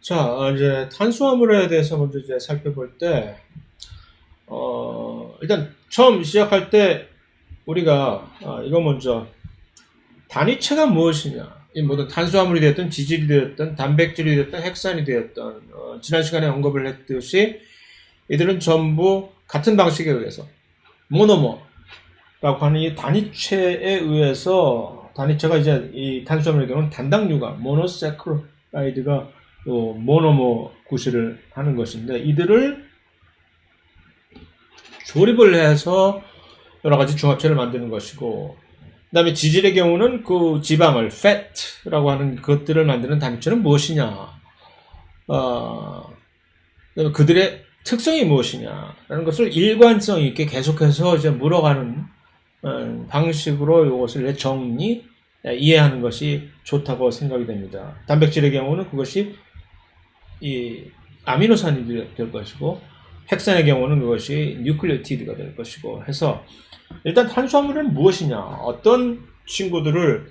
자, 이제 탄수화물에 대해서 먼저 이제 살펴볼 때, 일단 처음 시작할 때 우리가 이거 먼저 단위체가 무엇이냐, 이 모든 탄수화물이 되었든 지질이 되었든 단백질이 되었든 핵산이 되었든 지난 시간에 언급을 했듯이 이들은 전부 같은 방식에 의해서 모노머라고 하는 이 단위체에 의해서 단위체가 이제 이 탄수화물의 경우는 단당류가 모노세크라이드가 또 모노머 구실을 하는 것인데 이들을 조립을 해서 여러 가지 중합체를 만드는 것이고, 그 다음에 지질의 경우는 그 지방을 fat라고 하는 것들을 만드는 단위체는 무엇이냐, 그들의 특성이 무엇이냐라는 것을 일관성 있게 계속해서 이제 물어가는 방식으로 이것을 정리 이해하는 것이 좋다고 생각이 됩니다. 단백질의 경우는 그것이 이 아미노산이 될 것이고, 핵산의 경우는 그것이 뉴클레오티드가 될 것이고 해서, 일단 탄수화물은 무엇이냐, 어떤 친구들을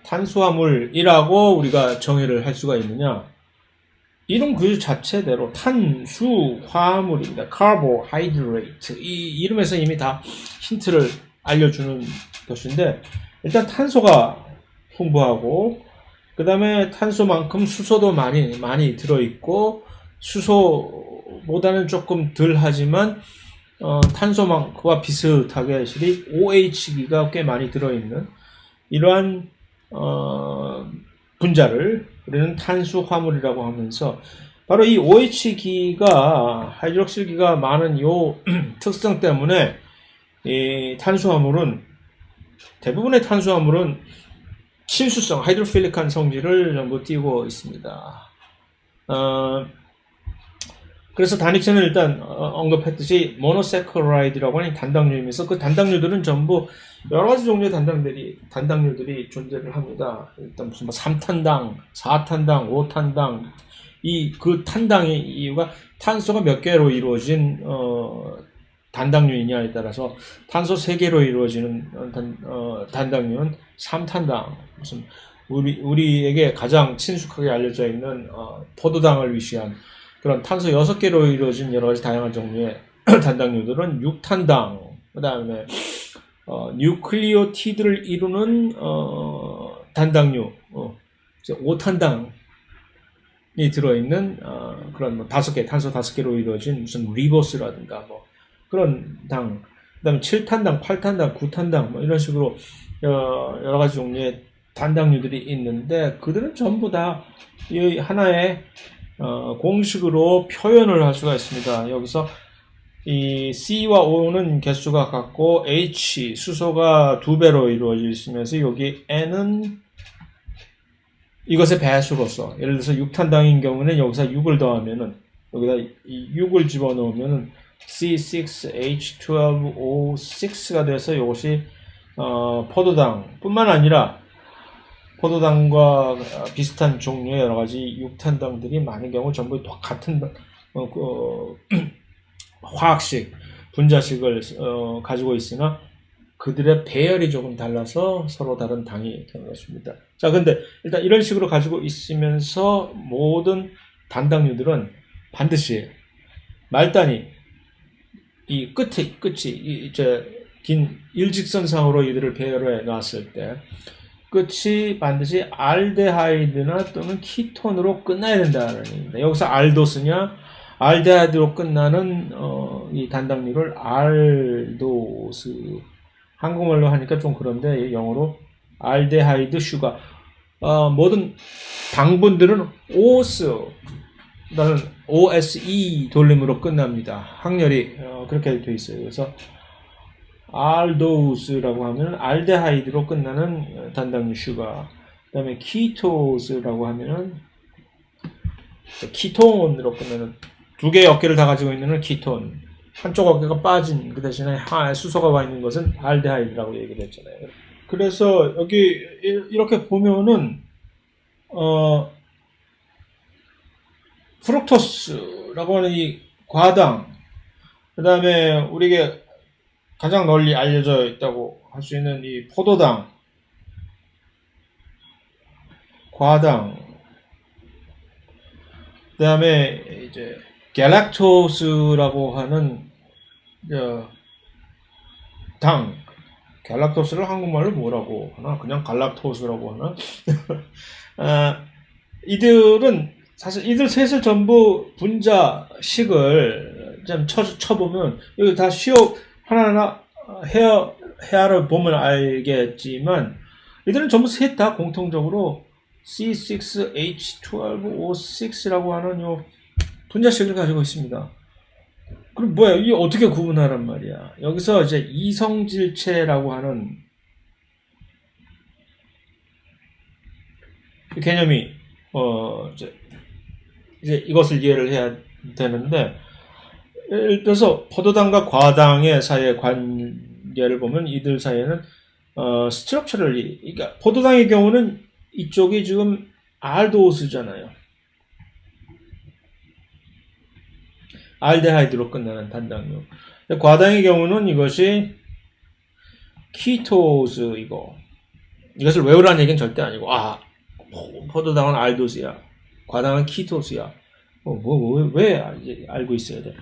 탄수화물이라고 우리가 정의를 할 수가 있느냐, 이름 그 자체대로 탄수화물입니다. carbohydrate. 이 이름에서 이미 다 힌트를 알려주는 것인데, 일단 탄소가 풍부하고, 그 다음에 탄소만큼 수소도 많이 들어있고, 수소보다는 조금 덜 하지만 탄소만큼과 비슷하게 실이 OH기가 꽤 많이 들어있는 이러한 분자를 우리는 탄수화물이라고 하면서, 바로 이 OH기가 하이드록실기가 많은 이 특성 때문에 이 탄수화물은, 대부분의 탄수화물은 친수성, 하이드로필릭한 성질을 전부 띠고 있습니다. 그래서 단위체는 일단 언급했듯이 모노세커라이드라고 하는 단당류이면서, 그 단당류들은 전부 여러 가지 종류의 단당류들이 존재를 합니다. 일단 무슨 3탄당, 4탄당, 5탄당, 그 탄당의 이유가 탄소가 몇 개로 이루어진 단당류이냐에 따라서 탄소 3개로 이루어지는 단당류는 3탄당, 무슨 우리에게 가장 친숙하게 알려져 있는 포도당을 위시한 그런 탄소 6개로 이루어진 여러 가지 다양한 종류의 단당류들은 6탄당, 그 다음에 뉴클리오티드를 이루는 단당류 5탄당이 들어있는 그런 5개, 탄소 5개로 이루어진 무슨 리보스라든가 그런 당, 그 다음에 7탄당, 8탄당, 9탄당 이런 식으로 여러 가지 종류의 단당류들이 있는데, 그들은 전부 다 이 하나의 공식으로 표현을 할 수가 있습니다. 여기서 이 C와 O는 개수가 같고, H, 수소가 2배로 이루어져 있으면서, 여기 N은 이것의 배수로서, 예를 들어서 6탄당인 경우는 여기서 6을 더하면은, 여기다 6을 집어넣으면은 C6H12O6가 돼서 이것이 포도당 뿐만 아니라 포도당과 비슷한 종류의 여러 가지 6탄당들이 많은 경우 전부 같은 화학식, 분자식을 가지고 있으나 그들의 배열이 조금 달라서 서로 다른 당이 되는 것입니다. 자, 근데 일단 이런 식으로 가지고 있으면서 모든 단당류들은 반드시 말단이 이 끝이 이제 긴 일직선상으로 이들을 배열해 놨을 때 끝이 반드시 알데하이드나 또는 키톤으로 끝나야 된다는 얘기입니다. 여기서 알도스냐 알데하이드로 끝나는 이 단당류를 알도스, 한국말로 하니까 좀 그런데 영어로 알데하이드 슈가, 모든 당분들은 오스, 나는 OSE 돌림으로 끝납니다. 확률이 그렇게 되어 있어요. 그래서 알도스라고 하면 알데하이드로 끝나는 단당류 슈가, 그 다음에 키토스라고 하면은 키톤으로 끝나는, 두 개의 어깨를 다 가지고 있는 키톤, 한쪽 어깨가 빠진 그 대신에 수소가 와 있는 것은 알데하이드라고 얘기를 했잖아요. 그래서 여기 이렇게 보면은 프룩토스라고 하는 이 과당, 그 다음에 우리에게 가장 널리 알려져 있다고 할 수 있는 이 포도당, 과당, 그다음에 이제 갤락토스라고 하는 당, 갤락토스를 한국말로 뭐라고 하나? 그냥 갈락토스라고 하나? 이들은 사실 이들 셋을 전부 분자식을 좀 쳐보면 여기 다 시옷 하나하나 헤아를 보면 알겠지만 이들은 전부 셋 다 공통적으로 C6H12O6라고 하는 요 분자식을 가지고 있습니다. 그럼 뭐야? 이게 어떻게 구분하란 말이야? 여기서 이제 이성질체라고 하는 개념이 이제 이것을 이해를 해야 되는데, 예를 들어서 포도당과 과당의 사이의 관계를 보면 이들 사이에는 스트럭처럴리, 그러니까 포도당의 경우는 이쪽이 지금 알도스잖아요. 알데하이드로 끝나는 단당류. 과당의 경우는 이것이 키토스 이것을 외우라는 얘기는 절대 아니고, 포도당은 알도스야, 과당은 키토스야. 왜 알고 있어야 돼?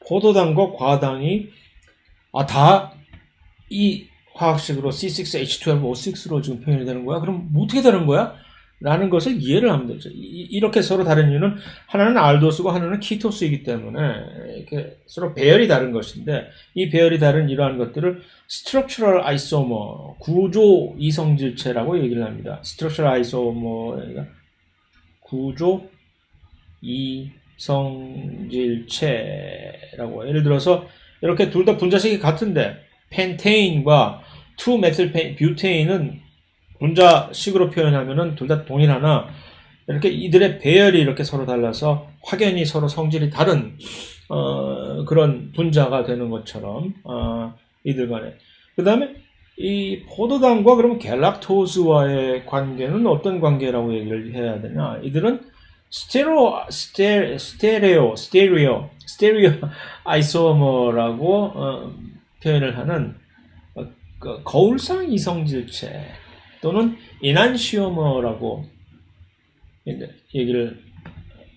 포도당과 과당이 다 이 화학식으로 C6H12O6로 지금 표현이 되는 거야? 그럼 어떻게 되는 거야? 라는 것을 이해를 하면 되죠. 이렇게 서로 다른 이유는 하나는 알도스고 하나는 키토스이기 때문에 이렇게 서로 배열이 다른 것인데, 이 배열이 다른 이러한 것들을 Structural Isomer, 구조 이성질체라고 얘기를 합니다. Structural Isomer가 구조 이성질체라고. 예를 들어서 이렇게 둘 다 분자식이 같은데 펜테인과 2메틸뷰테인은 분자식으로 표현하면은 둘 다 동일하나 이렇게 이들의 배열이 이렇게 서로 달라서 확연히 서로 성질이 다른 그런 분자가 되는 것처럼 이들 간에. 그 다음에 이 포도당과 그러면 갤락토스와의 관계는 어떤 관계라고 얘기를 해야 되냐? 이들은 스테레오 아이소머라고 표현을 하는 거울상 이성질체 또는 이난시오머라고 얘기를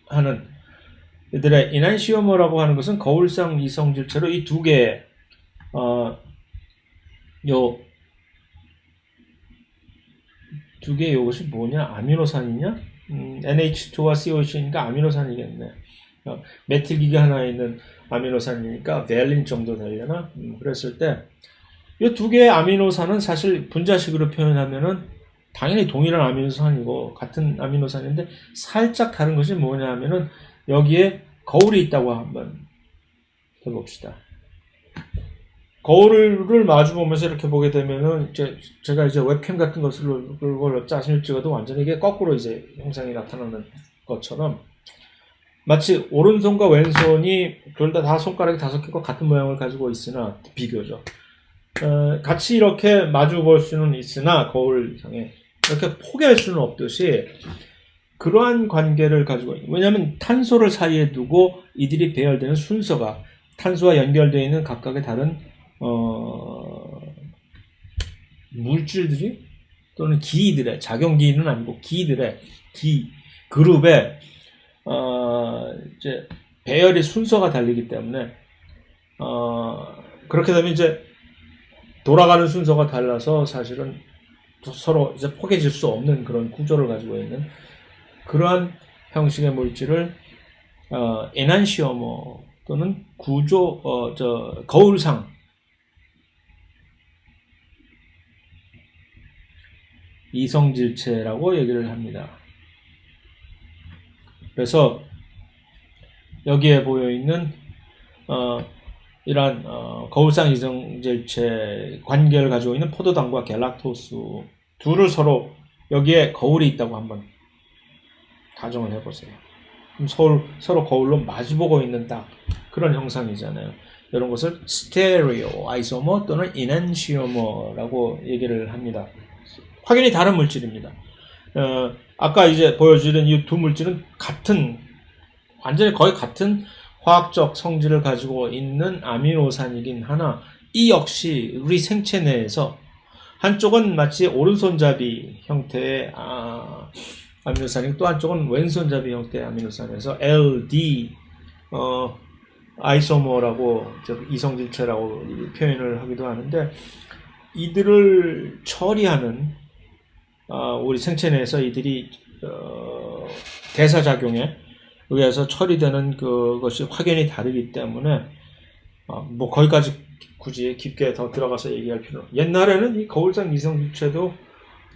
하는, 이들의 이난시오머라고 하는 것은 거울상 이성질체로 이 두 개의 요것이 뭐냐? 아미노산이냐? NH2와 COC니까 아미노산이겠네. 메틸기가 하나 있는 아미노산이니까 밸린 정도 되려나? 그랬을 때 이 두 개의 아미노산은 사실 분자식으로 표현하면은 당연히 동일한 아미노산이고 같은 아미노산인데 살짝 다른 것이 뭐냐 하면은 여기에 거울이 있다고 한번 해봅시다. 거울을 마주 보면서 이렇게 보게 되면은 제가 이제 웹캠 같은 것을 짜심을 찍어도 완전히 이게 거꾸로 이제 형상이 나타나는 것처럼 마치 오른손과 왼손이 둘 다 손가락이 5개고 같은 모양을 가지고 있으나 비교죠. 같이 이렇게 마주 볼 수는 있으나 거울상에 이렇게 포개할 수는 없듯이 그러한 관계를 가지고 있는. 왜냐하면 탄소를 사이에 두고 이들이 배열되는 순서가 탄소와 연결되어 있는 각각의 다른 물질들이 또는 기들의 작용기는 아니고 기들의 그룹의 이제 배열의 순서가 달리기 때문에 그렇게 되면 이제 돌아가는 순서가 달라서 사실은 서로 이제 포개질 수 없는 그런 구조를 가지고 있는 그러한 형식의 물질을 에난시오머 또는 거울상 이성질체라고 얘기를 합니다. 그래서 여기에 보여 있는 이러한 거울상 이성질체 관계를 가지고 있는 포도당과 갤락토스 둘을 서로 여기에 거울이 있다고 한번 가정을 해보세요. 그럼 서로 거울로 마주보고 있는 딱 그런 형상이잖아요. 이런 것을 스테레오 아이소머 또는 이난시오머라고 얘기를 합니다. 확연히 다른 물질입니다. 아까 이제 보여주는 이 두 물질은 완전히 거의 같은 화학적 성질을 가지고 있는 아미노산이긴 하나, 이 역시 우리 생체 내에서 한쪽은 마치 오른손잡이 형태의 아미노산이고 또 한쪽은 왼손잡이 형태의 아미노산에서 LD 아이소머라고 이성질체라고 표현을 하기도 하는데 이들을 처리하는 우리 생체 내에서 이들이 대사작용에 의해서 처리되는 그것이 확연히 다르기 때문에 뭐 거기까지 굳이 깊게 더 들어가서 얘기할 필요는 옛날에는 이 거울상 이성질체도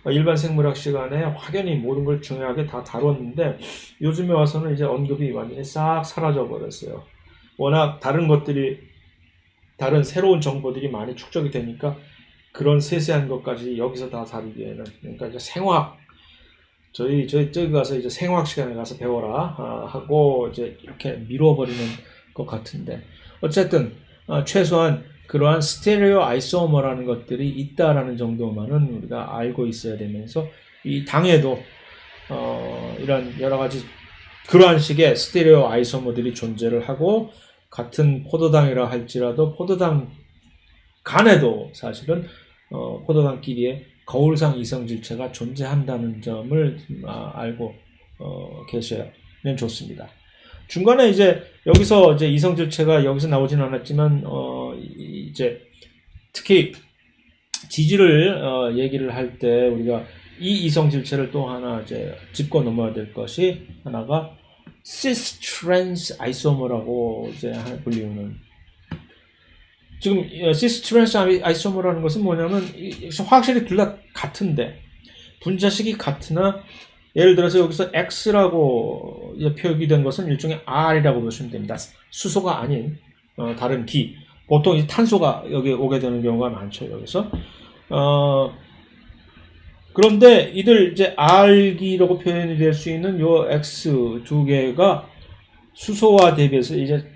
일반 생물학 시간에 확연히 모든 걸 중요하게 다 다뤘는데 요즘에 와서는 이제 언급이 완전히 싹 사라져 버렸어요. 워낙 다른 새로운 정보들이 많이 축적이 되니까 그런 세세한 것까지 여기서 다 다루기에는 그러니까 이제 생화학 저기 가서 이제 생화학 시간에 가서 배워라 하고 이제 이렇게 미뤄버리는 것 같은데 어쨌든 최소한 그러한 스테레오 아이소머라는 것들이 있다라는 정도만은 우리가 알고 있어야 되면서 이 당에도 이런 여러 가지 그러한 식의 스테레오 아이소머들이 존재를 하고 같은 포도당이라 할지라도 포도당 간에도 사실은 포도당끼리의 거울상 이성질체가 존재한다는 점을 알고 계시면 좋습니다. 중간에 이제 여기서 이제 이성질체가 여기서 나오지는 않았지만 이제 특히 지질을 얘기를 할 때 우리가 이 이성질체를 또 하나 이제 짚고 넘어야 될 것이 하나가 시스 트랜스 아이소머라고 이제 불리우는 지금 시스 트랜스 아이소머라는 것은 뭐냐면 화학식이 둘 다 같은데 분자식이 같으나 예를 들어서 여기서 X라고 표기된 것은 일종의 R이라고 보시면 됩니다. 수소가 아닌 다른 기. 보통 이제 탄소가 여기 오게 되는 경우가 많죠. 여기서. 그런데 이들 이제 R기라고 표현이 될 수 있는 요 X 두 개가 수소와 대비해서 이제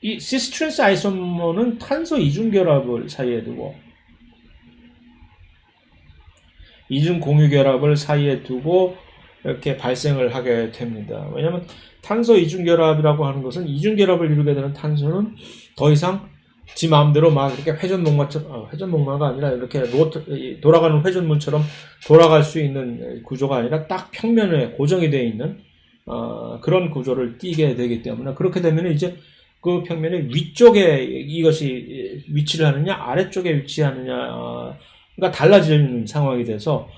이 시스트랜스 아이소머는 탄소 이중결합을 사이에 두고 이중 공유 결합을 사이에 두고 이렇게 발생을 하게 됩니다. 왜냐하면 탄소 이중 결합이라고 하는 것은 이중 결합을 이루게 되는 탄소는 더 이상 지 마음대로 막 이렇게 회전목마가 아니라 이렇게 돌아가는 회전문처럼 돌아갈 수 있는 구조가 아니라 딱 평면에 고정이 되어 있는 그런 구조를 띠게 되기 때문에 그렇게 되면 이제 그 평면의 위쪽에 이것이 위치를 하느냐 아래쪽에 위치하느냐가 달라지는 상황이 돼서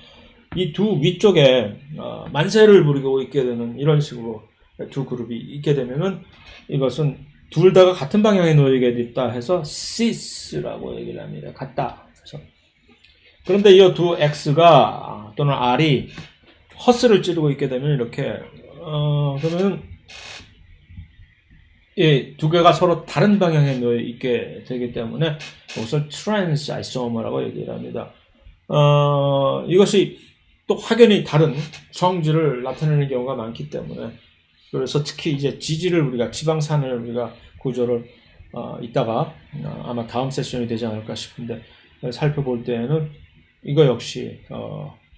이 두 위쪽에 만세를 부리고 있게 되는 이런 식으로 두 그룹이 있게 되면은 이것은 둘 다가 같은 방향에 놓이게 됐다 해서 시스라고 얘기를 합니다. 같다. 그런데 이 두 X가 또는 R이 허스를 찌르고 있게 되면 이렇게 그러면 이 두 개가 서로 다른 방향에 놓여 있게 되기 때문에 이것을 트랜스 아이소머라고 얘기를 합니다. 이것이 또 확연히 다른 성질을 나타내는 경우가 많기 때문에 그래서 특히 이제 지질을 우리가 지방산을 우리가 구조를 이따가 아마 다음 세션이 되지 않을까 싶은데 살펴볼 때에는 이거 역시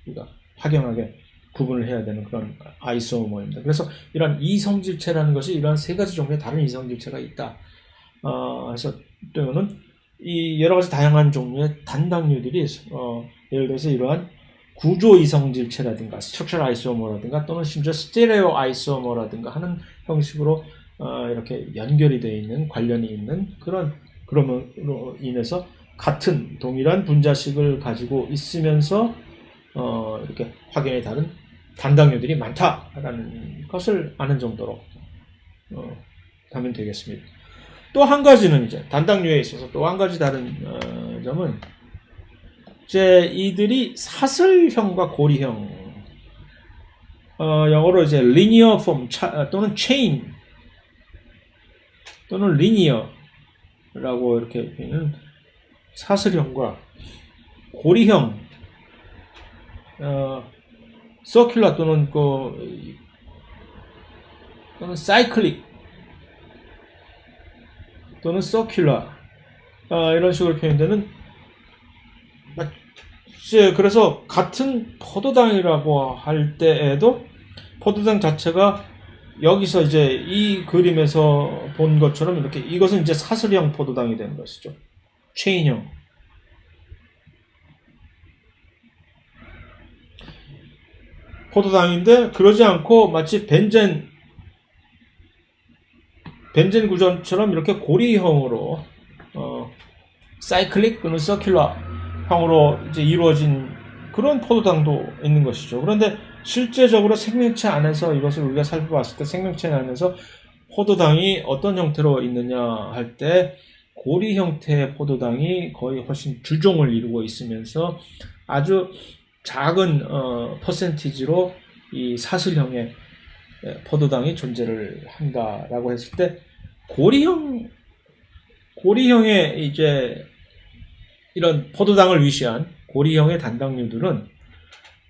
우리가 확연하게 구분을 해야 되는 그런 아이소머입니다. 그래서 이런 이성질체라는 것이 이러한 세 가지 종류의 다른 이성질체가 있다. 그래서 또는 이 여러 가지 다양한 종류의 단당류들이 예를 들어서 이러한 구조 이성질체라든가 스트럭처 아이소머라든가 또는 심지어 스테레오 아이소머라든가 하는 형식으로 이렇게 연결이 되어 있는 관련이 있는 그럼으로 인해서 같은 동일한 분자식을 가지고 있으면서 이렇게 확연히 다른 단당류들이 많다라는 것을 아는 정도로 하면 되겠습니다. 또 한 가지는 이제 단당류에 있어서 또 한 가지 다른 점은 이제 이들이 사슬형과 고리형 영어로 이제 linear form 또는 chain 또는 linear라고 이렇게 표현은 사슬형과 고리형 circular 또는 또는 cyclic 또는 circular 이런 식으로 표현되는 그래서 같은 포도당이라고 할 때에도 포도당 자체가 여기서 이제 이 그림에서 본 것처럼 이렇게 이것은 이제 사슬형 포도당이 되는 것이죠. 체인형. 포도당인데 그러지 않고 마치 벤젠 구조처럼 이렇게 고리형으로 사이클릭 또는 서큘러형으로 이제 이루어진 그런 포도당도 있는 것이죠. 그런데 실제적으로 생명체 안에서 이것을 우리가 살펴봤을 때 생명체 안에서 포도당이 어떤 형태로 있느냐 할 때 고리 형태의 포도당이 거의 훨씬 주종을 이루고 있으면서 아주 작은 퍼센티지로 이 사슬형의 포도당이 존재를 한다라고 했을 때 고리형의 이제 이런 포도당을 위시한 고리형의 단당류들은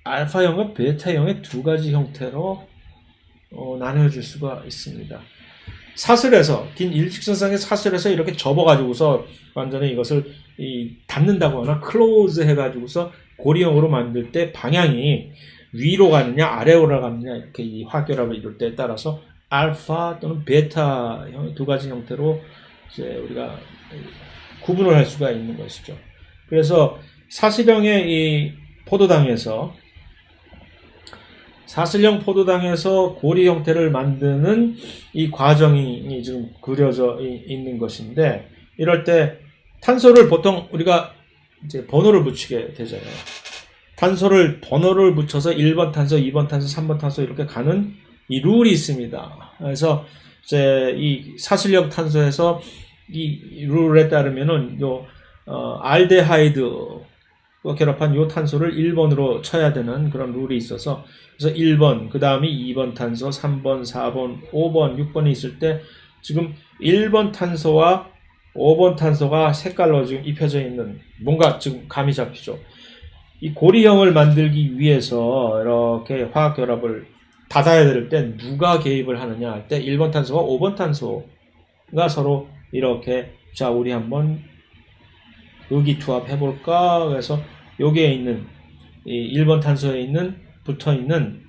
알파형과 베타형의 두 가지 형태로 나뉘어질 수가 있습니다. 사슬에서 긴 일직선상의 사슬에서 이렇게 접어가지고서 완전히 이것을 닫는다고 하나 클로즈 해가지고서 고리형으로 만들 때 방향이 위로 가느냐 아래로 가느냐 이렇게 이 화결합을 이룰 때에 따라서 알파 또는 베타 형 두 가지 형태로 이제 우리가 구분을 할 수가 있는 것이죠. 그래서 사슬형의 이 포도당에서 사슬형 포도당에서 고리 형태를 만드는 이 과정이 지금 그려져 있는 것인데 이럴 때 탄소를 보통 우리가 이제 번호를 붙이게 되잖아요. 탄소를 번호를 붙여서 1번 탄소, 2번 탄소, 3번 탄소 이렇게 가는 이 룰이 있습니다. 그래서 이제 이 사슬형 탄소에서 이 룰에 따르면은 요 알데하이드 결합한 요 탄소를 1번으로 쳐야 되는 그런 룰이 있어서 그래서 1번, 그 다음이 2번 탄소, 3번, 4번, 5번, 6번이 있을 때 지금 1번 탄소와 5번 탄소가 색깔로 지금 입혀져 있는 뭔가 지금 감이 잡히죠. 이 고리형을 만들기 위해서 이렇게 화학 결합을 닫아야 될 때 누가 개입을 하느냐 할 때 1번 탄소와 5번 탄소가 서로 이렇게 자 우리 한번 의기투합 해볼까. 그래서 여기에 있는 이 1번 탄소에 있는 붙어 있는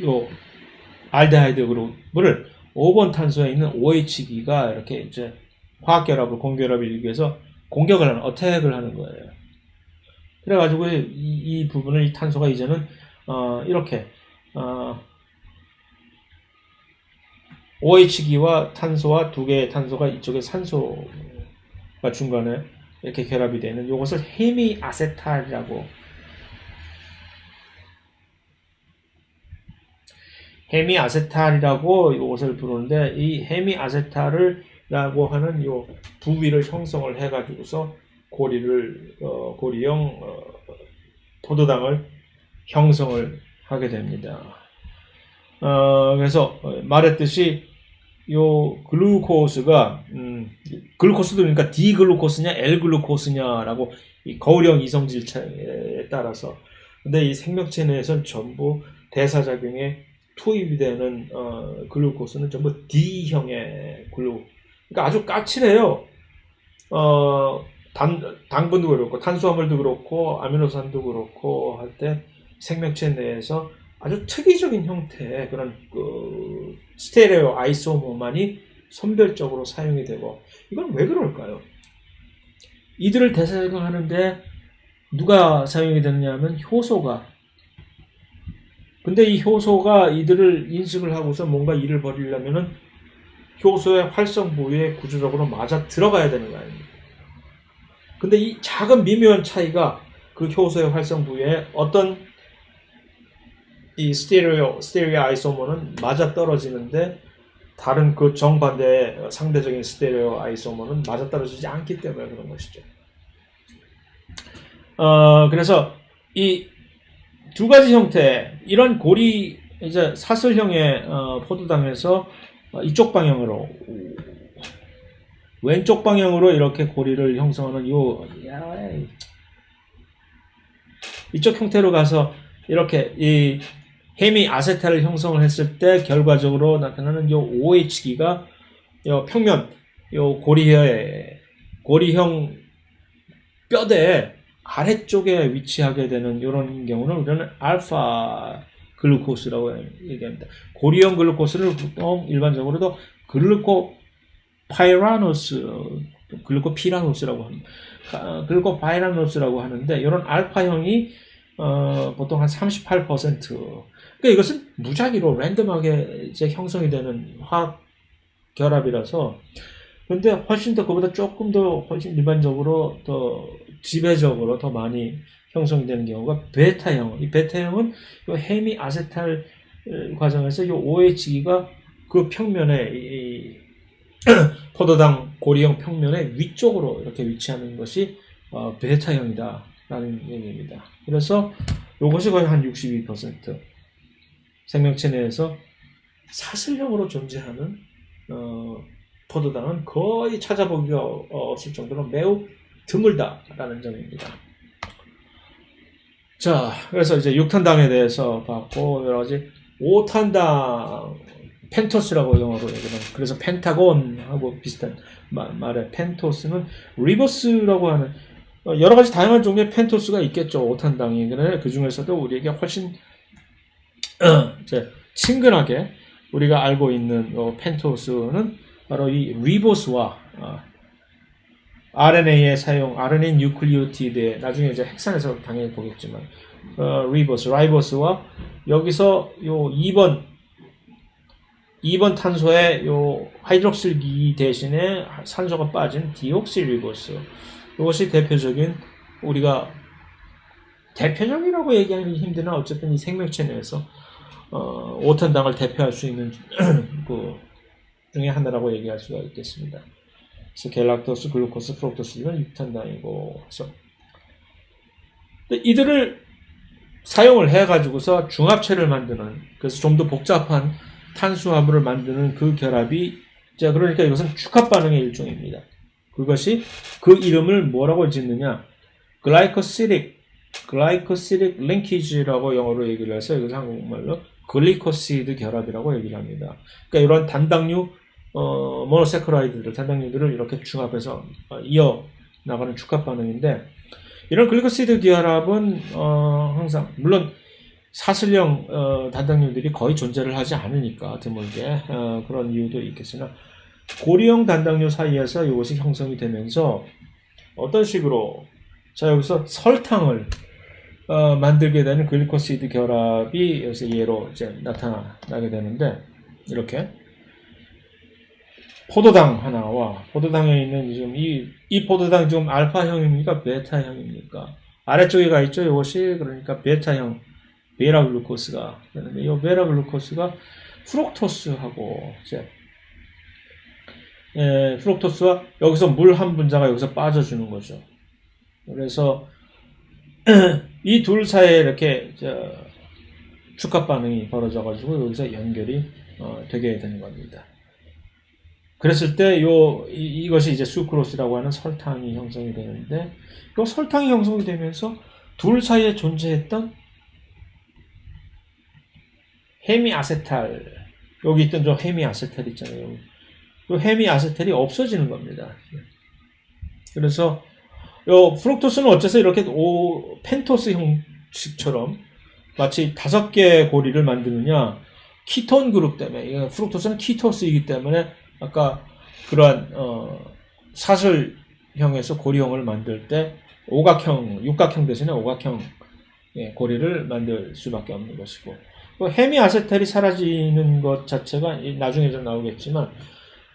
요 알데하이드 그룹을 5번 탄소에 있는 OH기가 이렇게 이제 화학 결합을 공결합을 이루기 위해서 공격을 하는 어택을 하는 거예요. 그래가지고 이 부분을 이 탄소가 이제는 이렇게 OH기와 탄소와 두 개의 탄소가 이쪽에 산소가 중간에 이렇게 결합이 되는 이것을 헤미아세탈이라고 이것을 부르는데 이 헤미아세탈이라고 하는 이 부위를 형성을 해가지고서 고리형 포도당을 형성을 하게 됩니다. 그래서 말했듯이 요 글루코스가 글루코스도 그러니까 D글루코스냐 L글루코스냐라고 이 거울형 이성질체에 따라서 근데 이 생명체 내에서는 전부 대사작용에 투입이 되는 글루코스는 전부 D형의 그러니까 아주 까칠해요. 당분도 그렇고 탄수화물도 그렇고 아미노산도 그렇고 할 때 생명체 내에서 아주 특이적인 형태의 그런 스테레오 아이소모만이 선별적으로 사용이 되고 이건 왜 그럴까요? 이들을 대사작용하는데 누가 사용이 되느냐면 효소가. 근데 이 효소가 이들을 인식을 하고서 뭔가 일을 벌이려면은 효소의 활성 부위에 구조적으로 맞아 들어가야 되는 거 아닙니까? 근데 이 작은 미묘한 차이가 그 효소의 활성 부위에 어떤 이 스테레오 아이소모는 맞아 떨어지는데 다른 그 정반대의 상대적인 스테레오 아이소모는 맞아 떨어지지 않기 때문에 그런 것이죠. 그래서 이 두 가지 형태 이런 고리 이제 사슬형의 포도당에서 이쪽 방향으로 왼쪽 방향으로 이렇게 고리를 형성하는 이쪽 형태로 가서 이렇게 이 헤미아세탈을 형성을 했을 때 결과적으로 나타나는 요 OH기가 요 평면 요 고리형 뼈대 아래쪽에 위치하게 되는 이런 경우는 우리는 알파 글루코스라고 얘기합니다. 고리형 글루코스를 보통 일반적으로도 글루코파이라노스 글루코피라노스라고 합니다. 글루코파이라노스라고 하는데 이런 알파형이 보통 한 38%. 그러니까 이것은 무작위로 랜덤하게 이제 형성이 되는 화학 결합이라서 근데 훨씬 더 그보다 조금 더 훨씬 일반적으로 더 지배적으로 더 많이 형성이 되는 경우가 베타형. 이 베타형은 이 헤미 아세탈 과정에서 이 OH가 그 평면에 이 포도당 고리형 평면의 위쪽으로 이렇게 위치하는 것이 베타형이다라는 얘기입니다. 그래서 이것이 거의 한 62% 생명체 내에서 사슬형으로 존재하는 포도당은 거의 찾아보기가 없을 정도로 매우 드물다라는 점입니다. 자, 그래서 이제 6탄당에 대해서 봤고 여러 가지 5탄당 펜토스라고 영어로 얘기하는 그래서 펜타곤하고 비슷한 말에 펜토스는 리버스라고 하는 여러 가지 다양한 종류의 펜토스가 있겠죠. 5탄당이 그 중에서도 우리에게 훨씬 이제 친근하게 우리가 알고 있는 펜토스는 바로 이 리보스와 RNA의 사용, RNA 뉴클리오티드에 나중에 이제 핵산에서 당연히 보겠지만 리보스, 라이보스와 여기서 요 2번 탄소에 요 하이드록실기 대신에 산소가 빠진 디옥시리보스. 이것이 대표적인 우리가 대표적이라고 얘기하기 힘드나 어쨌든 이 생명체 내에서 5탄당을 대표할 수 있는 그 중에 하나라고 얘기할 수가 있겠습니다. 그래서 갤락토스, 글루코스, 프록토스 이건 6탄당이고 그래서 이들을 사용을 해가지고서 중합체를 만드는 그래서 좀 더 복잡한 탄수화물을 만드는 그 결합이 자 그러니까 이것은 축합 반응의 일종입니다. 그것이 그 이름을 뭐라고 짓느냐 글라이코시릭 링키지라고 영어로 얘기를 해서 이것을 한국말로 글리코시드 결합이라고 얘기를 합니다. 그러니까 이런 단당류 모노세크라이드들 단당류들을 이렇게 중합해서 이어 나가는 축합 반응인데 이런 글리코시드 결합은 항상 물론 사슬형 단당류들이 거의 존재를 하지 않으니까 드물게 그런 이유도 있겠으나 고리형 단당류 사이에서 이것이 형성이 되면서 어떤 식으로 자 여기서 설탕을 만들게 되는 글리코시드 결합이 여기서 예로 이제 나타나게 되는데 이렇게 포도당 하나와 포도당에 있는 지금 이 포도당 지금 알파형입니까 베타형입니까? 아래쪽에 가 있죠. 이것이 그러니까 베타형 베라 글루코스가 되는데 이 베라 글루코스가 프록토스하고 이제 프록토스와 여기서 물 한 분자가 여기서 빠져주는 거죠. 그래서 이 둘 사이에 이렇게 축합 반응이 벌어져가지고 여기서 연결이 되게 되는 겁니다. 그랬을 때 이것이 이제 수크로스라고 하는 설탕이 형성이 되는데 이 설탕이 형성이 되면서 둘 사이에 존재했던 헤미아세탈 여기 있던 저 헤미아세탈 있잖아요. 그 헤미아세탈이 없어지는 겁니다. 그래서 요 프룩토스는 어째서 이렇게 펜토스 형식처럼 마치 5개의 고리를 만드느냐 키톤 그룹 때문에 프룩토스는 키토스이기 때문에 아까 그러한 사슬형에서 고리형을 만들 때 육각형 대신에 오각형 고리를 만들 수밖에 없는 것이고 헤미아세탈이 사라지는 것 자체가 나중에 좀 나오겠지만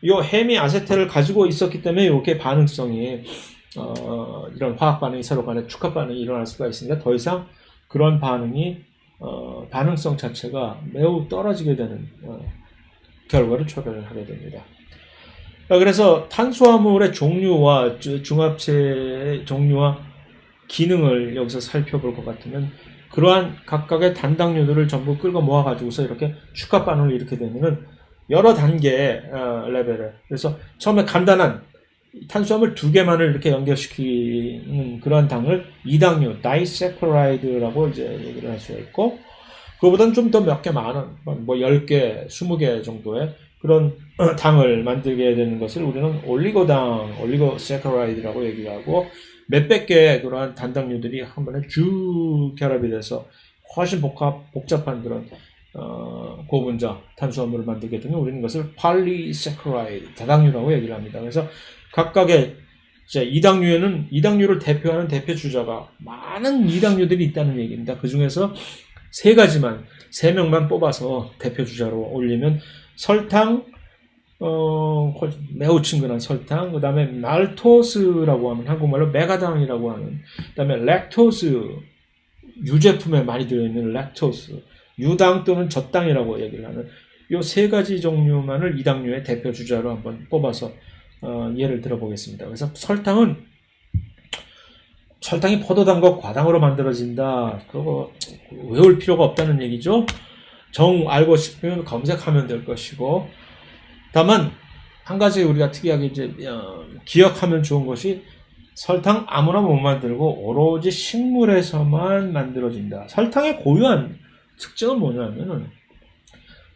이 헤미아세탈을 가지고 있었기 때문에 이렇게 반응성이 이런 화학 반응이 서로 간에 축합 반응이 일어날 수가 있으니까 더 이상 그런 반응이 반응성 자체가 매우 떨어지게 되는 결과를 초래하게 됩니다. 그래서 탄수화물의 종류와 중합체의 종류와 기능을 여기서 살펴볼 것 같으면 그러한 각각의 단당류들을 전부 끌고 모아가지고서 이렇게 축합 반응을 일으키게 되면은 여러 단계의 레벨을 그래서 처음에 간단한 탄수화물 2개만을 이렇게 연결시키는 그런 당을 2당류 다이세커라이드라고 이제 얘기를 할 수가 있고 그거보다는 좀 더 몇 개 많은 뭐 10개, 20개 정도의 그런 당을 만들게 되는 것을 우리는 올리고세커라이드라고 얘기하고 몇백 개의 그러한 단당류들이 한 번에 쭉 결합이 돼서 훨씬 복잡한 그런 고분자 탄수화물을 만들게 되면 우리는 그것을 팔리세커라이드 다당류라고 얘기를 합니다. 그래서 각각의 이제 이당류를 대표하는 대표 주자가 많은 이당류들이 있다는 얘기입니다. 그 중에서 세 명만 뽑아서 대표 주자로 올리면 설탕, 매우 친근한 설탕, 그 다음에 말토스라고 하는 한국말로 메가당이라고 하는, 그 다음에 렉토스, 유제품에 많이 들어있는 렉토스, 유당 또는 젖당이라고 얘기를 하는 이 세 가지 종류만을 이당류의 대표 주자로 한번 뽑아서 예를 들어보겠습니다. 그래서 설탕이 포도당과 과당으로 만들어진다. 그거 외울 필요가 없다는 얘기죠. 정 알고 싶으면 검색하면 될 것이고, 다만 한 가지 우리가 특이하게 이제 기억하면 좋은 것이 설탕 아무나 못 만들고 오로지 식물에서만 만들어진다. 설탕의 고유한 특징은 뭐냐면은,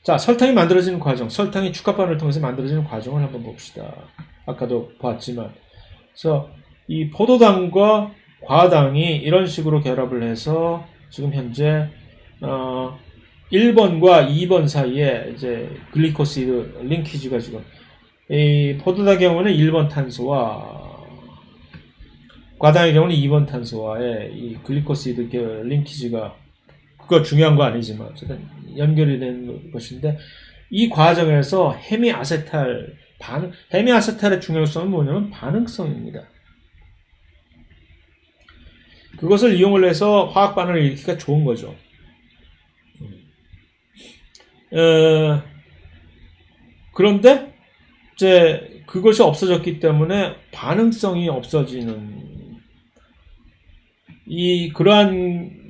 자, 설탕이 만들어지는 과정, 설탕이 축합반을 통해서 만들어지는 과정을 한번 봅시다. 아까도 봤지만, 그래서 이 포도당과 과당이 이런 식으로 결합을 해서 지금 현재 1번과 2번 사이에 이제 글리코시드 링키지가 지금, 이 포도당의 경우는 1번 탄소와 과당의 경우는 2번 탄소와의 이 글리코시드 링키지가, 그거 중요한 거 아니지만 어쨌든 연결이 되는 것인데, 이 과정에서 헤미아세탈의 중요성은 뭐냐면 반응성입니다. 그것을 이용을 해서 화학 반응을 일으키기가 좋은 거죠. 그런데 이제 그것이 없어졌기 때문에 반응성이 없어지는 그러한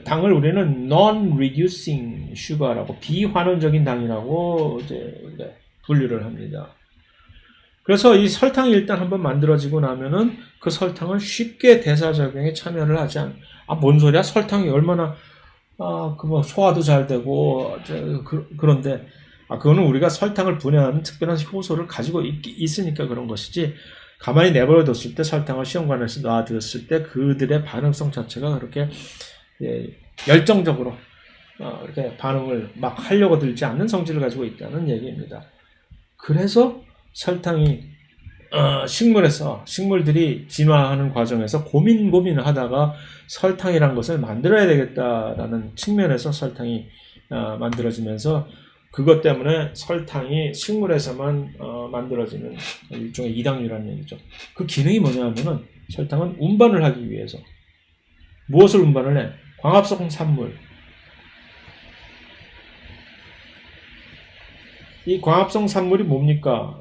당을 우리는 non-reducing sugar라고, 비환원적인 당이라고 이제 분류를 합니다. 그래서 이 설탕이 일단 한번 만들어지고 나면은 그 설탕은 쉽게 대사작용에 참여를 하지 뭔 소리야? 설탕이 얼마나 소화도 잘 되고 그런데 그거는 우리가 설탕을 분해하는 특별한 효소를 가지고 있으니까 그런 것이지, 가만히 내버려뒀을 때, 설탕을 시험관에서 놔두었을 때 그들의 반응성 자체가 그렇게 열정적으로 이렇게 반응을 막 하려고 들지 않는 성질을 가지고 있다는 얘기입니다. 그래서 설탕이 식물들이 진화하는 과정에서 고민을 하다가 설탕이란 것을 만들어야 되겠다라는 측면에서 설탕이 만들어지면서, 그것 때문에 설탕이 식물에서만 만들어지는 일종의 이당류라는 얘기죠. 그 기능이 뭐냐면은, 설탕은 운반을 하기 위해서 무엇을 운반을 해? 광합성 산물. 이 광합성 산물이 뭡니까?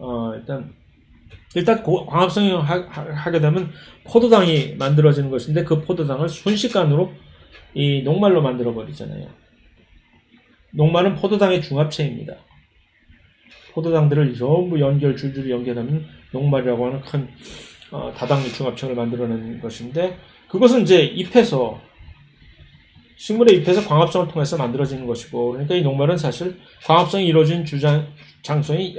일단 광합성이 하게 되면 포도당이 만들어지는 것인데, 그 포도당을 순식간으로 이 녹말로 만들어 버리잖아요. 녹말은 포도당의 중합체입니다. 포도당들을 전부 줄줄이 연결하면 녹말이라고 하는 큰 다당류 중합체를 만들어내는 것인데, 그것은 이제 식물의 잎에서 광합성을 통해서 만들어지는 것이고, 그러니까 이 녹말은 사실 광합성이 이루어진 장소인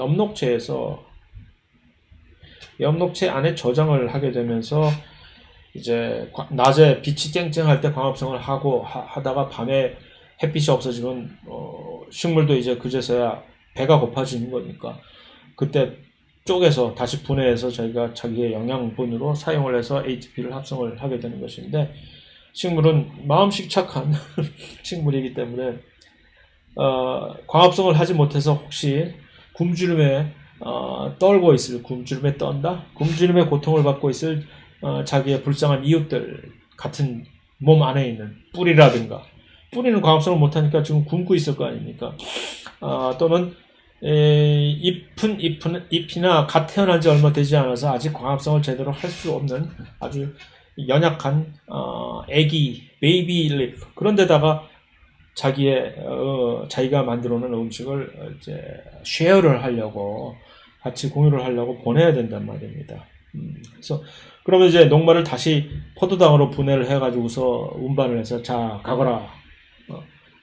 엽록체 안에 저장을 하게 되면서, 이제 낮에 빛이 쨍쨍할 때 광합성을 하다가 밤에 햇빛이 없어지면 식물도 이제 그제서야 배가 고파지는 거니까, 그때 쪼개서 다시 분해해서 저희가 자기의 영양분으로 사용을 해서 ATP를 합성을 하게 되는 것인데, 식물은 마음씩 착한 식물이기 때문에 광합성을 하지 못해서 혹시 굶주림에 떤다? 굶주림의 고통을 받고 있을 자기의 불쌍한 이웃들 같은 몸 안에 있는 뿌리는 광합성을 못하니까 지금 굶고 있을 거 아닙니까? 또는 잎이나 갓 태어난 지 얼마 되지 않아서 아직 광합성을 제대로 할 수 없는 아주 연약한 베이비 립, 그런데다가 자기가 만들어 놓은 음식을 이제 쉐어를 하려고, 같이 공유를 하려고 보내야 된단 말입니다. 그래서 그러면 이제 녹말을 다시 포도당으로 분해를 해가지고서 운반을 해서 자 가거라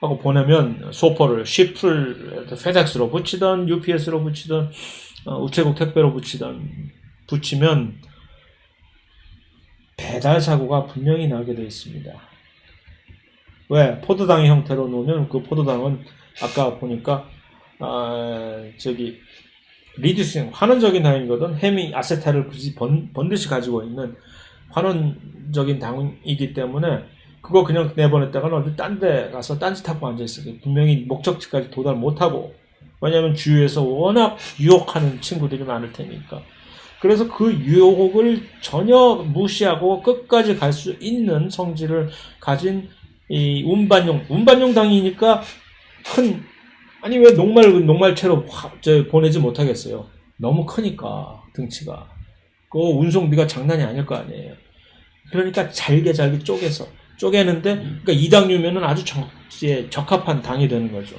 하고 보내면, 소포를 페덱스로 붙이던 UPS로 붙이던 우체국 택배로 붙이면 배달 사고가 분명히 나게 되어 있습니다. 왜? 포도당의 형태로 놓으면 그 포도당은 아까 보니까 리듀싱, 환원적인 당이거든. 햄이 아세탈을 굳이 번듯이 가지고 있는 환원적인 당이기 때문에 그거 그냥 내보냈다가는 어디 딴 데 가서 딴짓하고 앉아있어요. 분명히 목적지까지 도달 못하고. 왜냐하면 주위에서 워낙 유혹하는 친구들이 많을 테니까. 그래서 그 유혹을 전혀 무시하고 끝까지 갈 수 있는 성질을 가진 이 운반용 당이니까 아니 왜 녹말체로 보내지 못하겠어요. 너무 크니까 등치가. 그 운송비가 장난이 아닐 거 아니에요. 그러니까 잘게 쪼개는데 그러니까 이 당류면은 아주 적합한 당이 되는 거죠.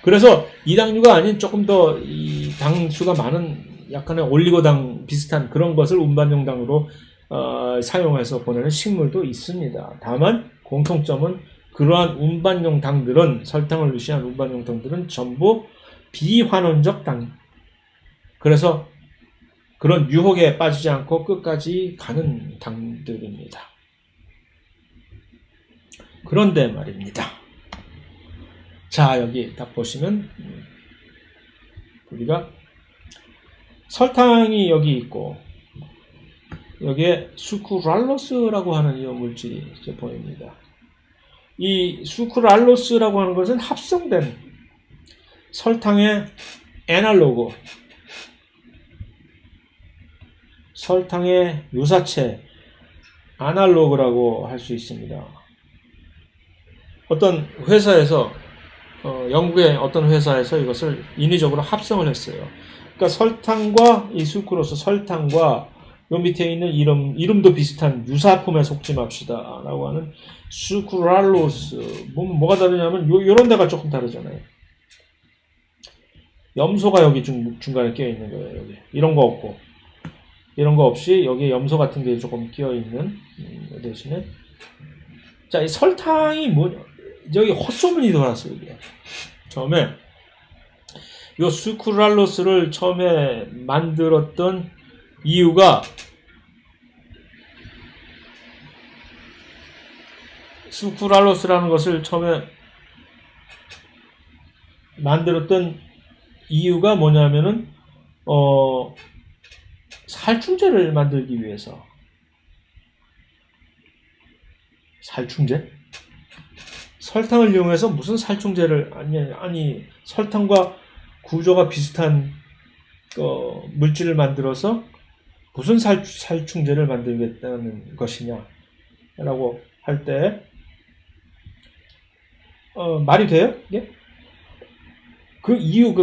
그래서 이 당류가 아닌 조금 더 이 당수가 많은 약간의 올리고당 비슷한 그런 것을 운반용 당으로 사용해서 보내는 식물도 있습니다. 다만 공통점은 그러한 운반용 당들은 설탕을 무시한 운반용 당들은 전부 비환원적 당. 그래서 그런 유혹에 빠지지 않고 끝까지 가는 당들입니다. 그런데 말입니다. 자, 여기 딱 보시면 우리가 설탕이 여기 있고 여기에 수크랄로스라고 하는 이 물질이 이제 보입니다. 이 수크랄로스라고 하는 것은 합성된 설탕의 애날로그, 설탕의 유사체, 아날로그라고 할 수 있습니다. 어떤 회사에서 영국의 어떤 회사에서 이것을 인위적으로 합성을 했어요. 그러니까 설탕과 이 수크로스, 설탕과 요 밑에 있는 이름도 비슷한 유사품에 속지 맙시다 라고 하는 수크랄로스. 뭐가 다르냐면 요런 데가 조금 다르잖아요. 염소가 여기 중간에 끼어 있는 거예요. 여기 이런 거 없고, 이런 거 없이 여기에 염소 같은 게 조금 끼어 있는 대신에, 자, 이 설탕이 여기 헛소문이 돌았어요. 이게 처음에 요 수크랄로스를 처음에 만들었던 이유가, 수크랄로스라는 것을 처음에 만들었던 이유가 뭐냐면은 살충제를 만들기 위해서. 살충제? 설탕을 이용해서 무슨 살충제를, 아니 설탕과 구조가 비슷한 물질을 만들어서 무슨 살충제를 만들겠다는 것이냐 라고 할 때 말이 돼요? 이게? 그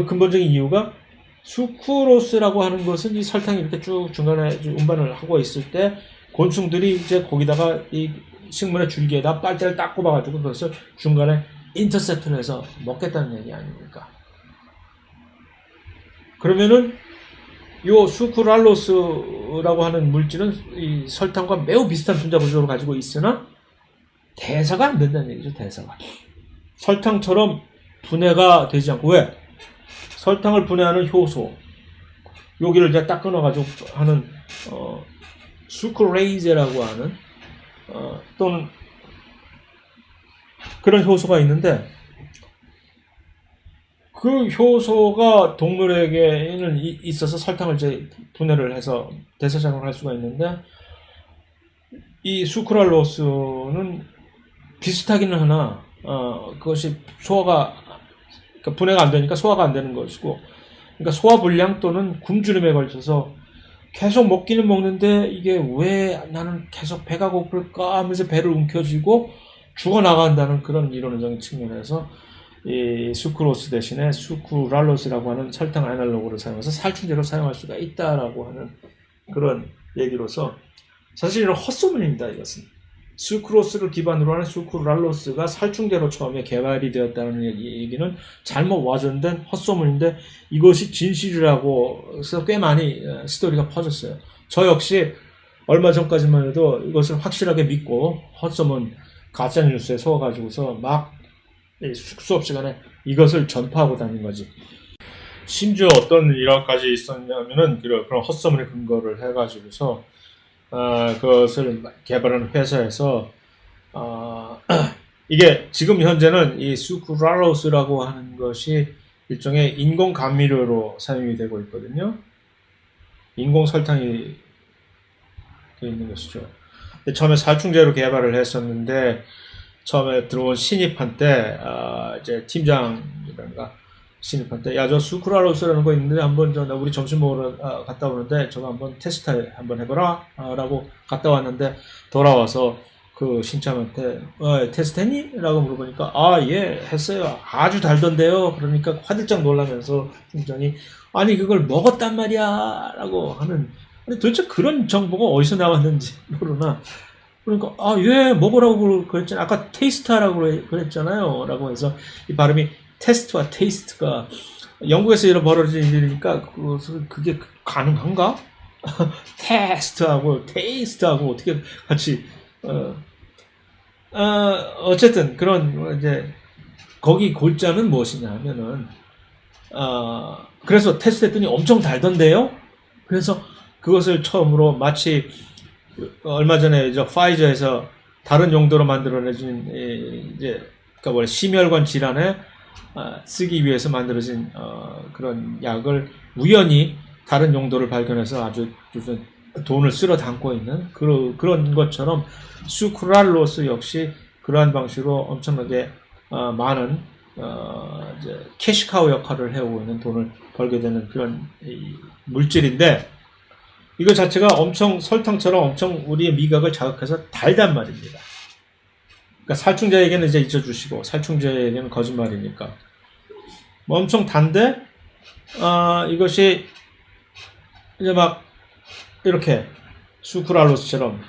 근본적인 이유가, 수크로스라고 하는 것은 이 설탕이 이렇게 쭉 중간에 운반을 하고 있을 때 곤충들이 이제 거기다가 이 식물의 줄기에다 빨대를 딱 꼽아가지고 그것을 중간에 인터셉트를 해서 먹겠다는 얘기 아닙니까? 그러면은 요 수크랄로스라고 하는 물질은 이 설탕과 매우 비슷한 분자 구조를 가지고 있으나 대사가 안 된다는 얘기죠. 대사가. 설탕처럼 분해가 되지 않고, 왜? 설탕을 분해하는 효소, 여기를 이제 딱 끊어가지고 하는 수크레이제라고 하는 또는 그런 효소가 있는데, 그 효소가 동물에게는 있어서 설탕을 이제 분해를 해서 대사작용을 할 수가 있는데, 이 수크랄로스는 비슷하기는 하나 그것이 그러니까 분해가 안 되니까 소화가 안 되는 것이고, 그러니까 소화불량 또는 굶주림에 걸쳐서 계속 먹기는 먹는데 이게 왜 나는 계속 배가 고플까 하면서 배를 움켜쥐고 죽어나간다는 그런 이론적인 측면에서 이 수크로스 대신에 수크랄로스라고 하는 설탕 아날로그를 사용해서 살충제로 사용할 수가 있다라고 하는 그런 얘기로서, 사실은 헛소문입니다. 이것은 수크로스를 기반으로 하는 수크랄로스가 살충제로 처음에 개발이 되었다는 얘기는 잘못 와전된 헛소문인데, 이것이 진실이라고 해서 꽤 많이 스토리가 퍼졌어요. 저 역시 얼마 전까지만 해도 이것을 확실하게 믿고 헛소문 가짜뉴스에 속아가지고서 막 수업 시간에 이것을 전파하고 다닌 거지. 심지어 어떤 일화까지 있었냐면은 그런 헛소문에 근거를 해가지고서 그것을 개발하는 회사에서 이게 지금 현재는 이 수크랄로스라고 하는 것이 일종의 인공 감미료로 사용이 되고 있거든요. 인공 설탕이 되어 있는 것이죠. 근데 처음에 살충제로 개발을 했었는데 처음에 들어온 신입한 때 이제 팀장이란가 신입한 때 야 저 수크랄로스라는 거 있는데 한번 우리 점심 먹으러 갔다 오는데 저거 한번 테스트 한번 해보라 라고 갔다 왔는데 돌아와서 그 신참한테 테스트 했니? 라고 물어보니까 예 했어요. 아주 달던데요. 그러니까 화들짝 놀라면서 팀장이 아니 그걸 먹었단 말이야 라고 하는, 아니 도대체 그런 정보가 어디서 나왔는지 모르나. 그러니까 예 먹으라고 그랬잖아요. 아까 테이스트하라고 그랬잖아요 라고 해서 이 발음이 테스트와 테이스트가 영국에서 이런 벌어진 일이니까 그게 가능한가? 테스트하고 테이스트하고 어떻게 같이 어쨌든 그런 이제 거기 골자는 무엇이냐 하면은 그래서 테스트했더니 엄청 달던데요. 그래서 그것을 처음으로 마치 얼마 전에 파이저에서 다른 용도로 만들어내진 이제 그러니까 심혈관 질환에 쓰기 위해서 만들어진 그런 약을 우연히 다른 용도를 발견해서 아주 돈을 쓸어 담고 있는 그런 것처럼 수크랄로스 역시 그러한 방식으로 엄청나게 많은 이제 캐시카우 역할을 해오고 있는, 돈을 벌게 되는 그런 물질인데 이거 자체가 엄청 설탕처럼 엄청 우리의 미각을 자극해서 달단 말입니다. 그러니까 살충제에게는 이제 잊어주시고 살충제에게는 거짓말이니까 뭐 엄청 단데 이것이 이제 막 이렇게 수크랄로스처럼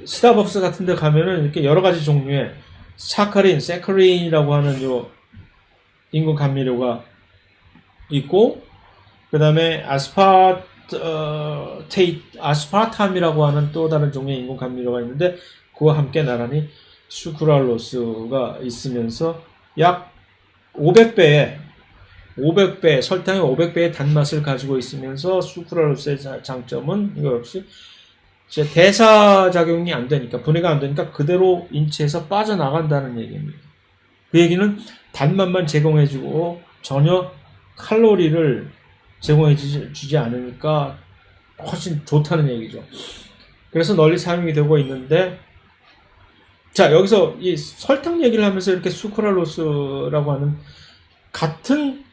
스타벅스 같은 데 가면은 이렇게 여러 가지 종류의 사카린이라고 하는 요 인공 감미료가 있고, 그 다음에 아스파탐이라 하는 또 다른 종류의 인공 감미료가 있는데 그와 함께 나란히 수크랄로스가 있으면서 약 500배의 설탕의 500배의 단맛을 가지고 있으면서 수크랄로스의 장점은 이거 역시 대사작용이 안 되니까, 분해가 안 되니까 그대로 인체에서 빠져나간다는 얘기입니다. 그 얘기는 단맛만 제공해주고 전혀 칼로리를 제공해주지 않으니까 훨씬 좋다는 얘기죠. 그래서 널리 사용이 되고 있는데, 자 여기서 이 설탕 얘기를 하면서 이렇게 수크랄로스라고 하는 같은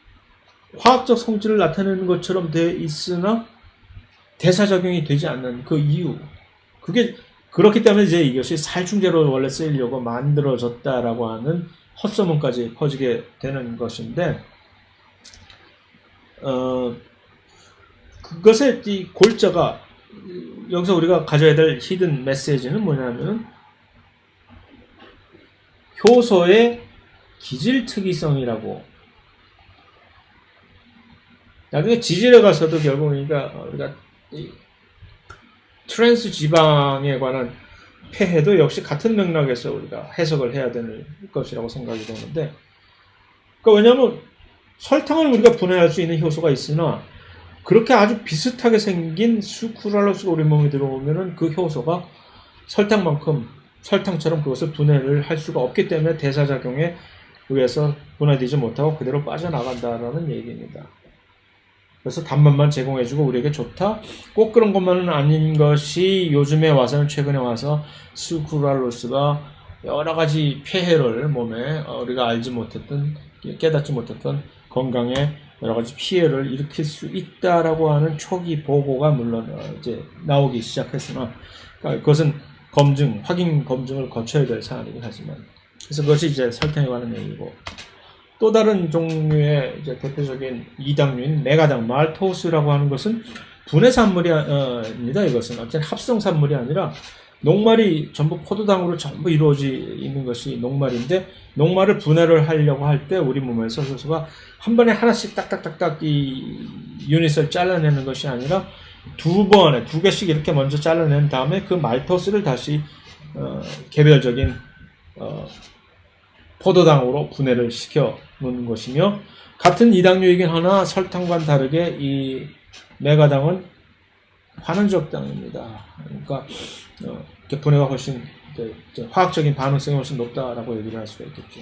화학적 성질을 나타내는 것처럼 돼 있으나 대사작용이 되지 않는 그 이유, 그게 그렇기 때문에 이제 이것이 살충제로 원래 쓰이려고 만들어졌다라고 하는 헛소문까지 퍼지게 되는 것인데, 그것의 이 골자가, 여기서 우리가 가져야 될 히든 메시지는 뭐냐면 효소의 기질 특이성이라고. 나중에 지질에 가서도 결국 우리가 트랜스 지방에 관한 폐해도 역시 같은 맥락에서 우리가 해석을 해야 되는 것이라고 생각이 되는데, 그러니까 왜냐하면 설탕을 우리가 분해할 수 있는 효소가 있으나 그렇게 아주 비슷하게 생긴 수크랄로스가 우리 몸에 들어오면은 그 효소가 설탕처럼 그것을 분해를 할 수가 없기 때문에 대사작용에 의해서 분해되지 못하고 그대로 빠져나간다라는 얘기입니다. 그래서 단맛만 제공해주고 우리에게 좋다? 꼭 그런 것만은 아닌 것이 요즘에 와서는, 최근에 와서 수크랄로스가 여러 가지 폐해를 몸에 우리가 알지 못했던, 깨닫지 못했던 건강에 여러 가지 피해를 일으킬 수 있다라고 하는 초기 보고가 물론 이제 나오기 시작했으나, 그러니까 그것은 확인 검증을 거쳐야 될 사안이긴 하지만, 그래서 그것이 이제 설탕에 관한 얘기고, 또 다른 종류의 이제 대표적인 이당류인 메가당, 말토스라고 하는 것은 분해산물입니다. 이것은 어쨌든 합성산물이 아니라 녹말이 전부 포도당으로 전부 이루어져 있는 것이 녹말인데, 녹말을 분해를 하려고 할 때 우리 몸에서 효소가 한 번에 하나씩 딱딱딱딱 이 유닛을 잘라내는 것이 아니라 두 개씩 이렇게 먼저 잘라낸 다음에 그 말토스를 다시 개별적인 포도당으로 분해를 시켜 놓는 것이며, 같은 이당류이긴 하나 설탕과는 다르게 이 메가당은 환원적당입니다. 그러니까 분해가 훨씬 화학적인 반응성이 훨씬 높다라고 얘기를 할 수가 있겠죠.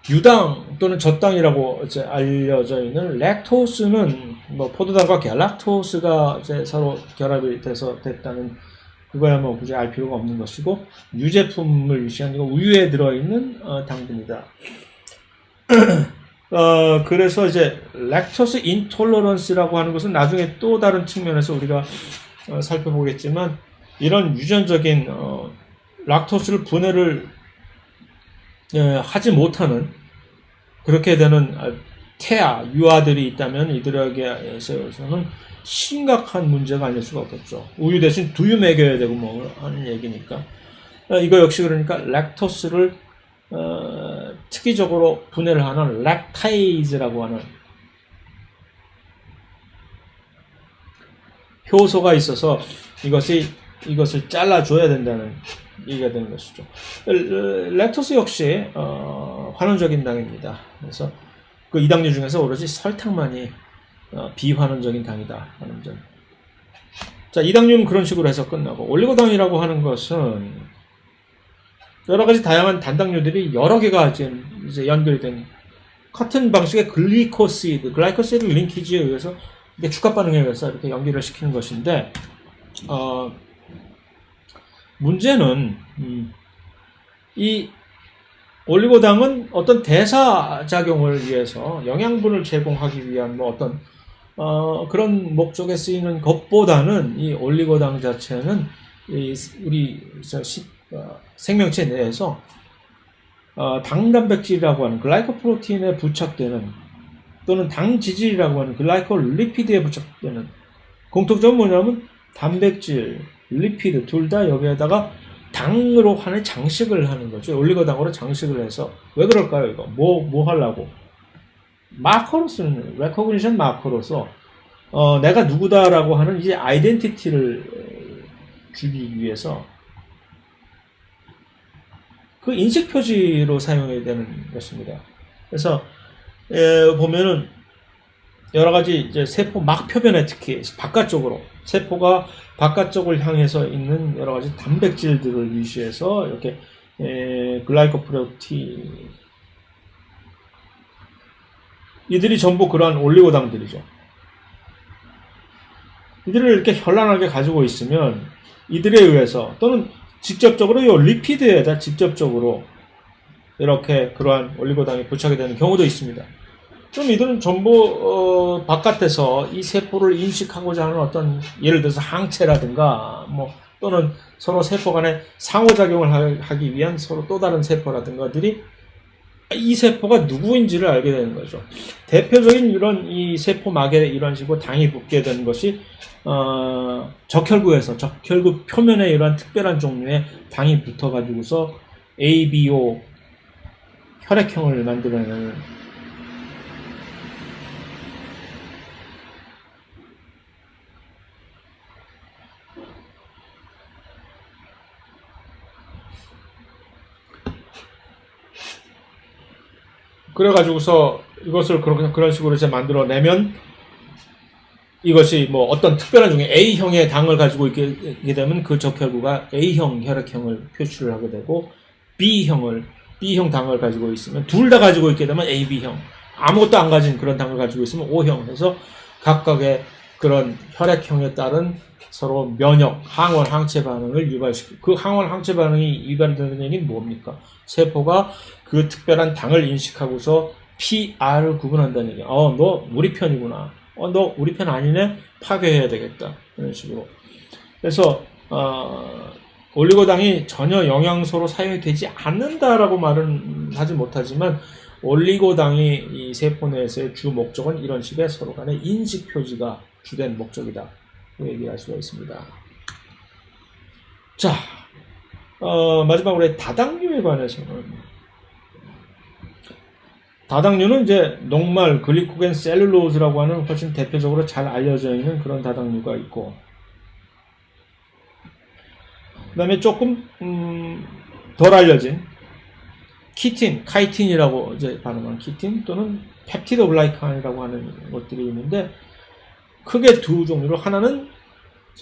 유당 또는 젖당이라고 이제 알려져 있는 랙토스는 뭐 포도당과 갤락토스가 이제 서로 결합이 돼서 됐다는 그거야 뭐 굳이 알 필요가 없는 것이고 유제품을 유시한 우유에 들어있는 당분이다. 그래서 이제 랙토스 인톨러런스라고 하는 것은 나중에 또 다른 측면에서 우리가 살펴보겠지만 이런 유전적인 락토스를 분해를 하지 못하는 그렇게 되는 태아, 유아들이 있다면 이들에게 있어서는 심각한 문제가 아닐 수가 없겠죠. 우유 대신 두유 먹여야 되고 뭐 하는 얘기니까. 이거 역시 그러니까 락토스를 특이적으로 분해를 하는 락타이즈라고 하는 효소가 있어서 이것을 잘라줘야 된다는 얘기가 되는 것이죠. 락토스 역시 환원적인 당입니다. 그래서 그 이당류 중에서 오로지 설탕만이 비환원적인 당이다 하는 점. 자, 이당류는 그런 식으로 해서 끝나고 올리고당이라고 하는 것은 여러 가지 다양한 단당류들이 여러 개가 지금 이제 연결이 된 같은 방식의 글라이코시드 링키지에 의해서 이게 축합 반응에 의해서 이렇게 연결을 시키는 것인데 문제는 이 올리고당은 어떤 대사 작용을 위해서 영양분을 제공하기 위한 뭐 어떤 그런 목적에 쓰이는 것보다는 이 올리고당 자체는 우리 생명체 내에서 당단백질이라고 하는 글라이코프로틴에 부착되는 또는 당지질이라고 하는 글라이콜리피드에 부착되는 공통점은 뭐냐면 단백질, 리피드 둘 다 여기에다가 당으로 하는 장식을 하는 거죠. 올리고당으로 장식을 해서 왜 그럴까요? 이거 뭐 하려고? 마커로서는 레코그니션 마커로서 내가 누구다라고 하는 이제 아이덴티티를 주기 위해서 그 인식 표지로 사용해야 되는 것입니다. 그래서 보면은 여러 가지 이제 세포 막표면에 특히 바깥쪽으로 세포가 바깥쪽을 향해서 있는 여러 가지 단백질들을 유시해서 이렇게 글라이코프로틴 이들이 전부 그러한 올리고당들이죠. 이들을 이렇게 현란하게 가지고 있으면 이들에 의해서 또는 직접적으로 이 리피드에다 직접적으로 이렇게 그러한 올리고당이 부착이 되는 경우도 있습니다. 그럼 이들은 전부 바깥에서 이 세포를 인식하고자 하는 어떤 예를 들어서 항체라든가 뭐 또는 서로 세포 간에 상호작용을 하기 위한 서로 또 다른 세포라든가들이 이 세포가 누구인지를 알게 되는 거죠. 대표적인 이런 이 세포막에 이런 식으로 당이 붙게 되는 것이 적혈구에서 적혈구 표면에 이러한 특별한 종류의 당이 붙어가지고서 ABO 혈액형을 만들어내는 그래가지고서 이것을 그런 식으로 이제 만들어내면 이것이 뭐 어떤 특별한 종의 A형의 당을 가지고 있게 되면 그 적혈구가 A형 혈액형을 표출을 하게 되고 B형 당을 가지고 있으면 둘 다 가지고 있게 되면 AB형 아무것도 안 가진 그런 당을 가지고 있으면 O형 해서 각각의 그런 혈액형에 따른 서로 면역, 항원, 항체 반응을 유발시키고 그 항원, 항체 반응이 유발되는 얘기는 뭡니까? 세포가 그 특별한 당을 인식하고서 PR을 구분한다는 얘기야. 너 우리 편이구나. 너 우리 편 아니네? 파괴해야 되겠다. 이런 식으로. 그래서 올리고당이 전혀 영양소로 사용이 되지 않는다라고 말은 하지 못하지만 올리고당이 이 세포 내에서의 주 목적은 이런 식의 서로 간의 인식 표지가 주된 목적이다. 그 얘기할 수가 있습니다. 자, 마지막으로 다당류에 관해서는 다당류는 이제 녹말, 글리코겐, 셀룰로즈라고 하는 훨씬 대표적으로 잘 알려져 있는 그런 다당류가 있고 그 다음에 조금 덜 알려진 키틴, 카이틴이라고 이제 발음한 키틴 또는 펩티도글라이칸이라고 하는 것들이 있는데 크게 두 종류로 하나는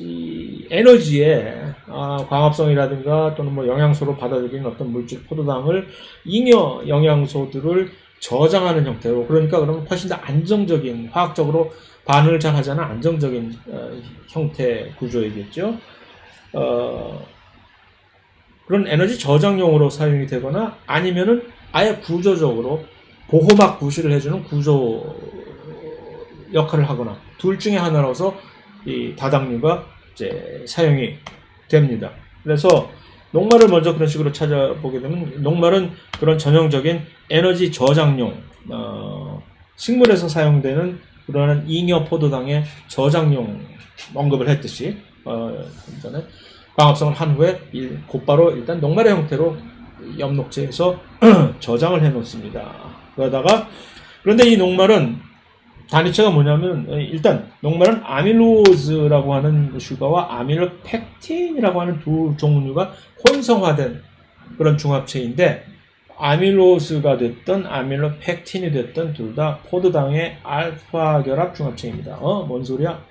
이 에너지의 광합성이라든가 또는 뭐 영양소로 받아들이는 어떤 물질 포도당을 잉여 영양소들을 저장하는 형태로, 그러니까 그러면 훨씬 더 안정적인, 화학적으로 반응을 잘 하지 않은 안정적인 형태 구조이겠죠. 그런 에너지 저장용으로 사용이 되거나 아니면은 아예 구조적으로 보호막 부실을 해주는 구조 역할을 하거나 둘 중에 하나로서 이 다당류가 이제 사용이 됩니다. 그래서 녹말을 먼저 그런 식으로 찾아보게 되면 녹말은 그런 전형적인 에너지 저장용, 식물에서 사용되는 그러한 잉여 포도당의 저장용 언급을 했듯이 전에 광합성을 한 후에 곧바로 일단 녹말의 형태로 엽록체에서 저장을 해 놓습니다. 그런데 이 녹말은 단위체가 뭐냐면 일단 녹말은 아밀로즈라고 하는 슈가와 아밀로펙틴이라고 하는 두 종류가 혼성화된 그런 중합체인데, 아밀로스가 됐든 아밀로펙틴이 됐든 둘 다 포도당의 알파 결합 중합체입니다. 뭔 소리야?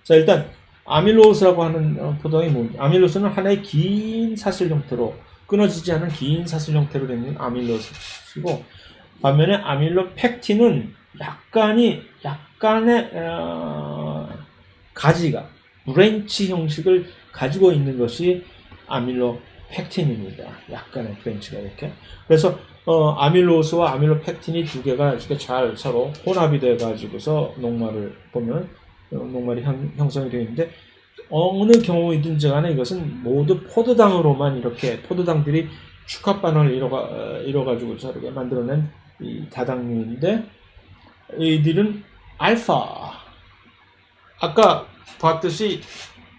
자, 일단 아밀로스라고 하는 포도당이 뭐냐? 아밀로스는 하나의 긴 사슬 형태로, 끊어지지 않은 긴 사슬 형태로 된 아밀로스이고, 반면에 아밀로펙틴은 약간의 가지가 브랜치 형식을 가지고 있는 것이 아밀로펙틴입니다. 약간의 브랜치가 이렇게. 그래서 아밀로스와 아밀로펙틴이 두 개가 이렇게 잘 서로 혼합이 돼 가지고서 녹말을 보면 녹말이 형성이 되어 있는데, 어느 경우이든지 간에 이것은 모두 포도당으로만 이렇게 포도당들이 축합 반응을 이뤄 가지고 저렇게 만들어낸 이 다당류인데, 이들은 알파, 아까 봤듯이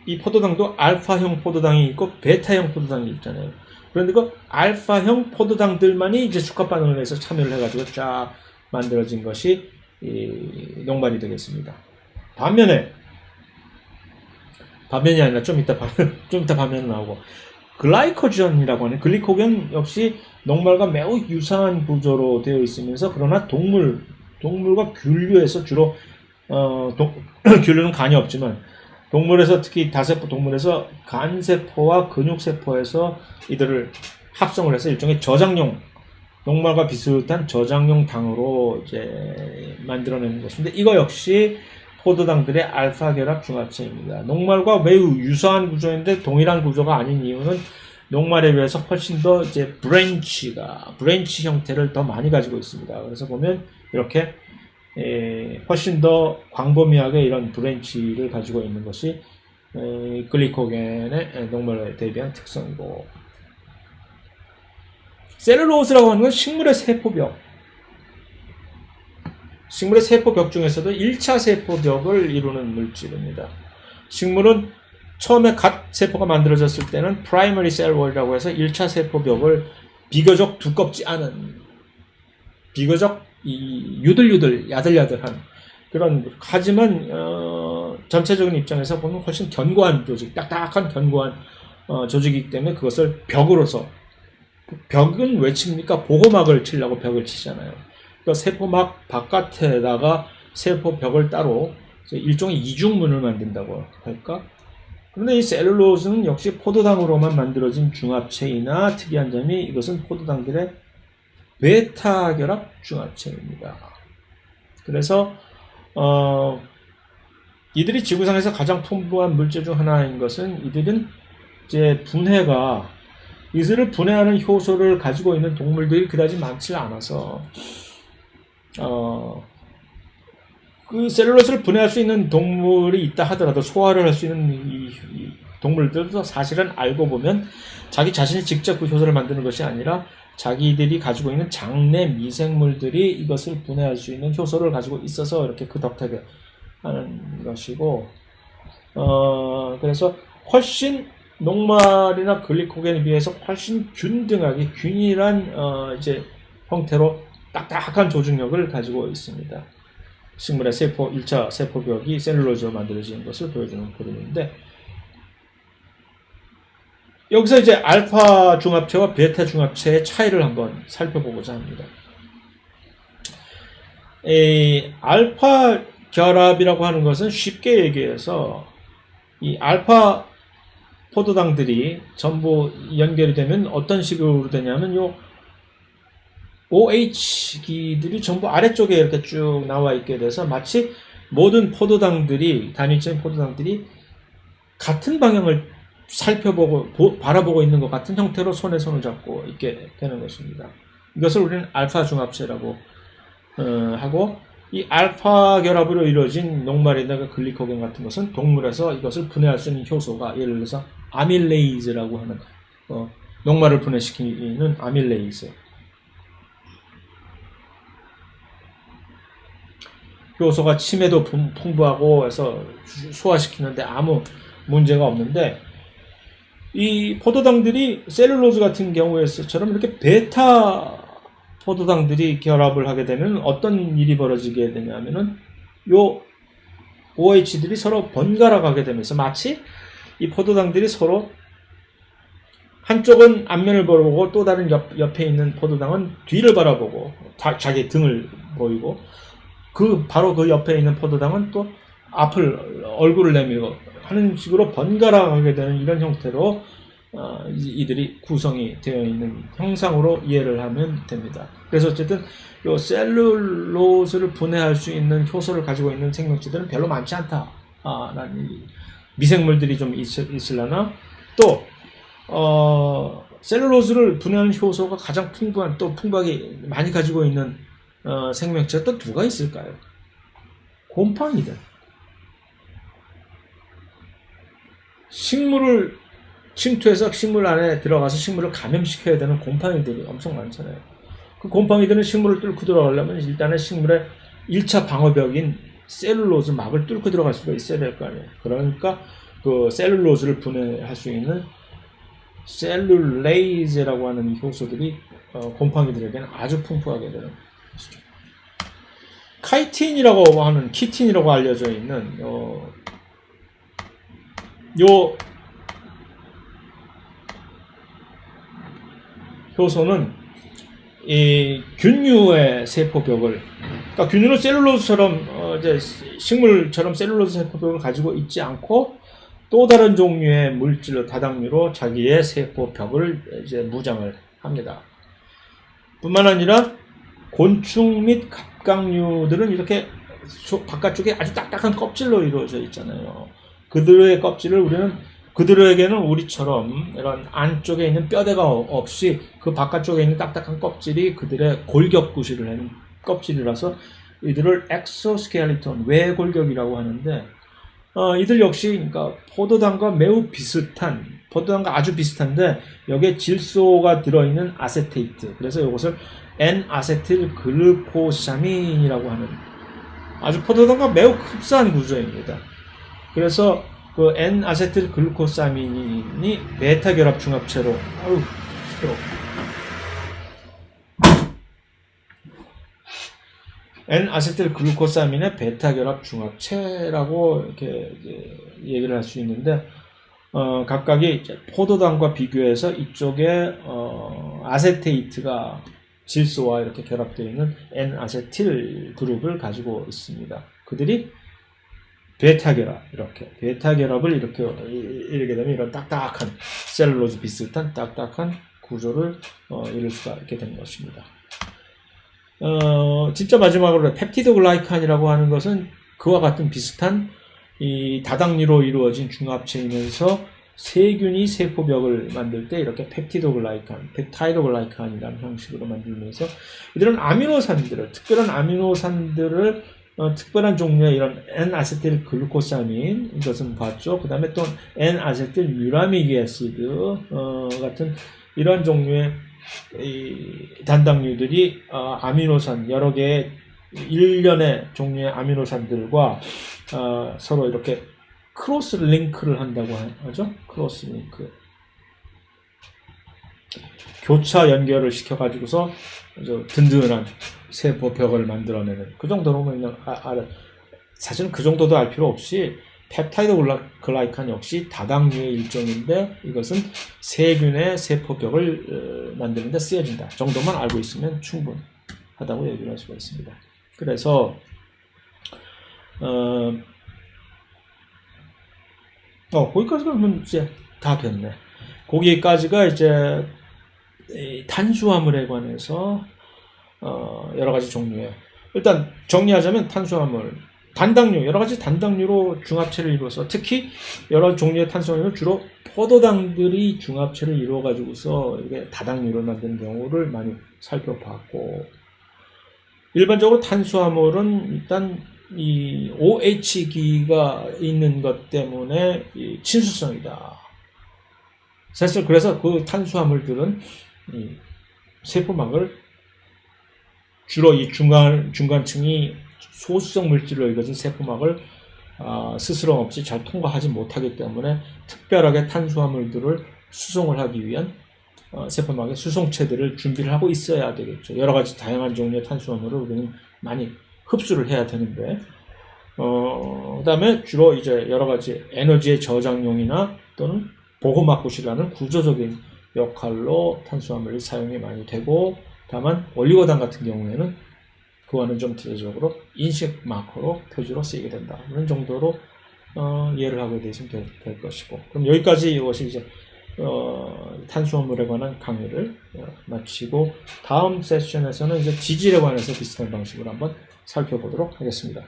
이 포도당도 알파형 포도당이 있고 베타형 포도당이 있잖아요. 그런데 그 알파형 포도당들만이 이제 축합 반응을 해서 참여를 해가지고 쫙 만들어진 것이 이 녹말이 되겠습니다. 반면이 아니라 좀 이따 반면 나오고, 글라이코전이라고 하는 글리코겐 역시 녹말과 매우 유사한 구조로 되어 있으면서, 그러나 동물과 균류에서 주로 균류는 간이 없지만 동물에서, 특히 다세포 동물에서 간세포와 근육세포에서 이들을 합성을 해서 일종의 저장용, 녹말과 비슷한 저장용 당으로 이제 만들어내는 것인데, 이거 역시 포도당들의 알파 결합 중합체입니다. 녹말과 매우 유사한 구조인데 동일한 구조가 아닌 이유는 녹말에 비해서 훨씬 더 이제 브랜치 형태를 더 많이 가지고 있습니다. 그래서 보면 이렇게 훨씬 더 광범위하게 이런 브랜치를 가지고 있는 것이 글리코겐의 녹말에 대비한 특성이고, 셀룰로스라고 하는 건 식물의 세포벽 중에서도 1차 세포벽을 이루는 물질입니다. 식물은 처음에 갓 세포가 만들어졌을 때는 프라이머리 셀월이라고 해서 1차 세포벽을 비교적 두껍지 않은, 비교적 유들유들 야들야들한 그런, 하지만 전체적인 입장에서 보면 훨씬 견고한 조직, 딱딱한 견고한 조직이기 때문에 그것을 벽으로서, 벽은 왜 칩니까? 보호막을 치려고 벽을 치잖아요. 그러니까 세포막 바깥에다가 세포벽을 따로 일종의 이중문을 만든다고 할까? 그런데 이 셀룰로스는 역시 포도당으로만 만들어진 중합체이나 특이한 점이, 이것은 포도당들의 베타 결합 중합체입니다. 그래서 이들이 지구상에서 가장 풍부한 물질 중 하나인 것은, 이들은 이제 이들을 분해하는 효소를 가지고 있는 동물들이 그다지 많지 않아서 그 셀룰로스를 분해할 수 있는 동물이 있다 하더라도, 소화를 할 수 있는 이 동물들도 사실은 알고 보면 자기 자신이 직접 그 효소를 만드는 것이 아니라 자기들이 가지고 있는 장내 미생물들이 이것을 분해할 수 있는 효소를 가지고 있어서 이렇게 그 덕택을 하는 것이고, 그래서 훨씬 녹말이나 글리코겐에 비해서 훨씬 균등하게 균일한 이제 형태로 딱딱한 조직력을 가지고 있습니다. 식물의 1차 세포벽이 셀룰로즈로 만들어지는 것을 보여주는 그림인데, 여기서 이제 알파 중합체와 베타 중합체의 차이를 한번 살펴보고자 합니다. 이 알파 결합이라고 하는 것은 쉽게 얘기해서 이 알파 포도당들이 전부 연결이 되면 어떤 식으로 되냐면 요 OH기들이 전부 아래쪽에 이렇게 쭉 나와 있게 돼서 마치 모든 포도당들이 단위적인 포도당들이 같은 방향을 살펴보고 바라보고 있는 것 같은 형태로 손에 손을 잡고 있게 되는 것입니다. 이것을 우리는 알파 중합체라고 하고 이 알파 결합으로 이루어진 녹말이나 글리코겐 같은 것은 동물에서 이것을 분해할 수 있는 효소가 예를 들어서 아밀레이즈라고 하는 녹말을 분해시키는 아밀레이즈 효소가 침에도 풍부하고 해서 소화시키는데 아무 문제가 없는데 이 포도당들이 셀룰로즈 같은 경우에서처럼 이렇게 베타 포도당들이 결합을 하게 되면 어떤 일이 벌어지게 되냐면은 요 OH들이 서로 번갈아 가게 되면서 마치 이 포도당들이 서로 한쪽은 앞면을 바라보고 또 다른 옆에 있는 포도당은 뒤를 바라보고 자기 등을 보이고 바로 그 옆에 있는 포도당은 또 앞을 얼굴을 내밀고 하는 식으로 번갈아 가게 되는 이런 형태로 이들이 구성이 되어 있는 형상으로 이해를 하면 됩니다. 그래서 어쨌든 이 셀룰로스를 분해할 수 있는 효소를 가지고 있는 생명체들은 별로 많지 않다. 미생물들이 좀 있으려나 또 셀룰로스를 분해하는 효소가 가장 풍부하게 많이 가지고 있는 생명체가 또 누가 있을까요? 곰팡이들. 식물을 침투해서 식물 안에 들어가서 식물을 감염시켜야 되는 곰팡이들이 엄청 많잖아요. 그 곰팡이들은 식물을 뚫고 들어가려면 일단은 식물의 1차 방어벽인 셀룰로즈 막을 뚫고 들어갈 수가 있어야 될 거 아니에요. 그러니까 그 셀룰로즈를 분해할 수 있는 셀룰레이즈라고 하는 이 효소들이 곰팡이들에게는 아주 풍부하게 되는 것이죠. 카이틴이라고 하는 키틴이라고 알려져 있는 요 효소는 이 균류의 세포벽을, 그러니까 균류는 셀룰로즈처럼 이제 식물처럼 셀룰로즈 세포벽을 가지고 있지 않고 또 다른 종류의 물질로 다당류로 자기의 세포벽을 이제 무장을 합니다. 뿐만 아니라 곤충 및 갑각류들은 이렇게 바깥쪽에 아주 딱딱한 껍질로 이루어져 있잖아요. 그들에게는 우리처럼 이런 안쪽에 있는 뼈대가 없이 그 바깥쪽에 있는 딱딱한 껍질이 그들의 골격구실을 하는 껍질이라서 이들을 엑소스켈레톤, 외골격이라고 하는데 이들 역시 그러니까 포도당과 포도당과 아주 비슷한데 여기에 질소가 들어있는 아세테이트, 그래서 이것을 N-아세틸 글루코사민이라고 하는 아주 포도당과 매우 흡사한 구조입니다. 그래서 그 N-아세틸 글루코사민이 베타 결합 중합체로 N-아세틸 글루코사민의 베타 결합 중합체라고 이렇게 얘기를 할 수 있는데 각각이 포도당과 비교해서 이쪽에 아세테이트가 질소와 이렇게 결합되어 있는 N-아세틸 그룹을 가지고 있습니다. 그들이 베타 결합을 이렇게 되면 이런 딱딱한 셀룰로즈 비슷한 딱딱한 구조를 이룰 수가 있게 되는 것입니다. 진짜 마지막으로 펩티드 글라이칸이라고 하는 것은 그와 같은 비슷한 이 다당류로 이루어진 중합체이면서 세균이 세포벽을 만들 때 이렇게 펩티드 글라이칸이라는 형식으로 만들면서 이들은 특별한 아미노산들을 특별한 종류의 이런 N-아세틸 글루코사민 이것은 봤죠. 그 다음에 또 N-아세틸 뮤라믹 애시드 같은 이런 종류의 이 단당류들이 아미노산 여러 개의 일련의 종류의 아미노산들과 서로 이렇게 크로스 링크를 한다고 하죠. 크로스 링크, 교차 연결을 시켜가지고서 든든한 세포벽을 만들어내는, 그 정도로 그냥 사실은 그 정도도 알 필요 없이 펩타이드 글라이칸 역시 다당류의 일종인데 이것은 세균의 세포벽을 만드는 데 쓰여진다 정도만 알고 있으면 충분하다고 얘기를 할 수가 있습니다. 그래서 거기까지 가면 이제 다 됐네. 거기까지가 이제 이 탄수화물에 관해서 여러 가지 종류예요. 일단 정리하자면 탄수화물, 단당류, 여러 가지 단당류로 중합체를 이루어서 특히 여러 종류의 탄수화물은 주로 포도당들이 중합체를 이루어 가지고서 이게 다당류를 만드는 경우를 많이 살펴봤고, 일반적으로 탄수화물은 일단 이 OH기가 있는 것 때문에 이 친수성이다. 사실 그래서 그 탄수화물들은 이 세포막을 주로 이 중간층이 소수성 물질로 이루어진 세포막을 스스럼 없이 잘 통과하지 못하기 때문에 특별하게 탄수화물들을 수송을 하기 위한 세포막의 수송체들을 준비를 하고 있어야 되겠죠. 여러 가지 다양한 종류의 탄수화물을 우리는 많이 흡수를 해야 되는데, 그다음에 주로 이제 여러 가지 에너지의 저장용이나 또는 보호막구시라는 구조적인 역할로 탄수화물이 사용이 많이 되고, 다만 올리고당 같은 경우에는 그와는 좀 대조적으로 인식 마커로 표주로 쓰이게 된다. 이런 정도로 이해를 하고 계시면 될 것이고, 그럼 여기까지 이것이 이제 탄수화물에 관한 강의를 마치고, 다음 세션에서는 이제 지질에 관해서 비슷한 방식으로 한번 살펴보도록 하겠습니다.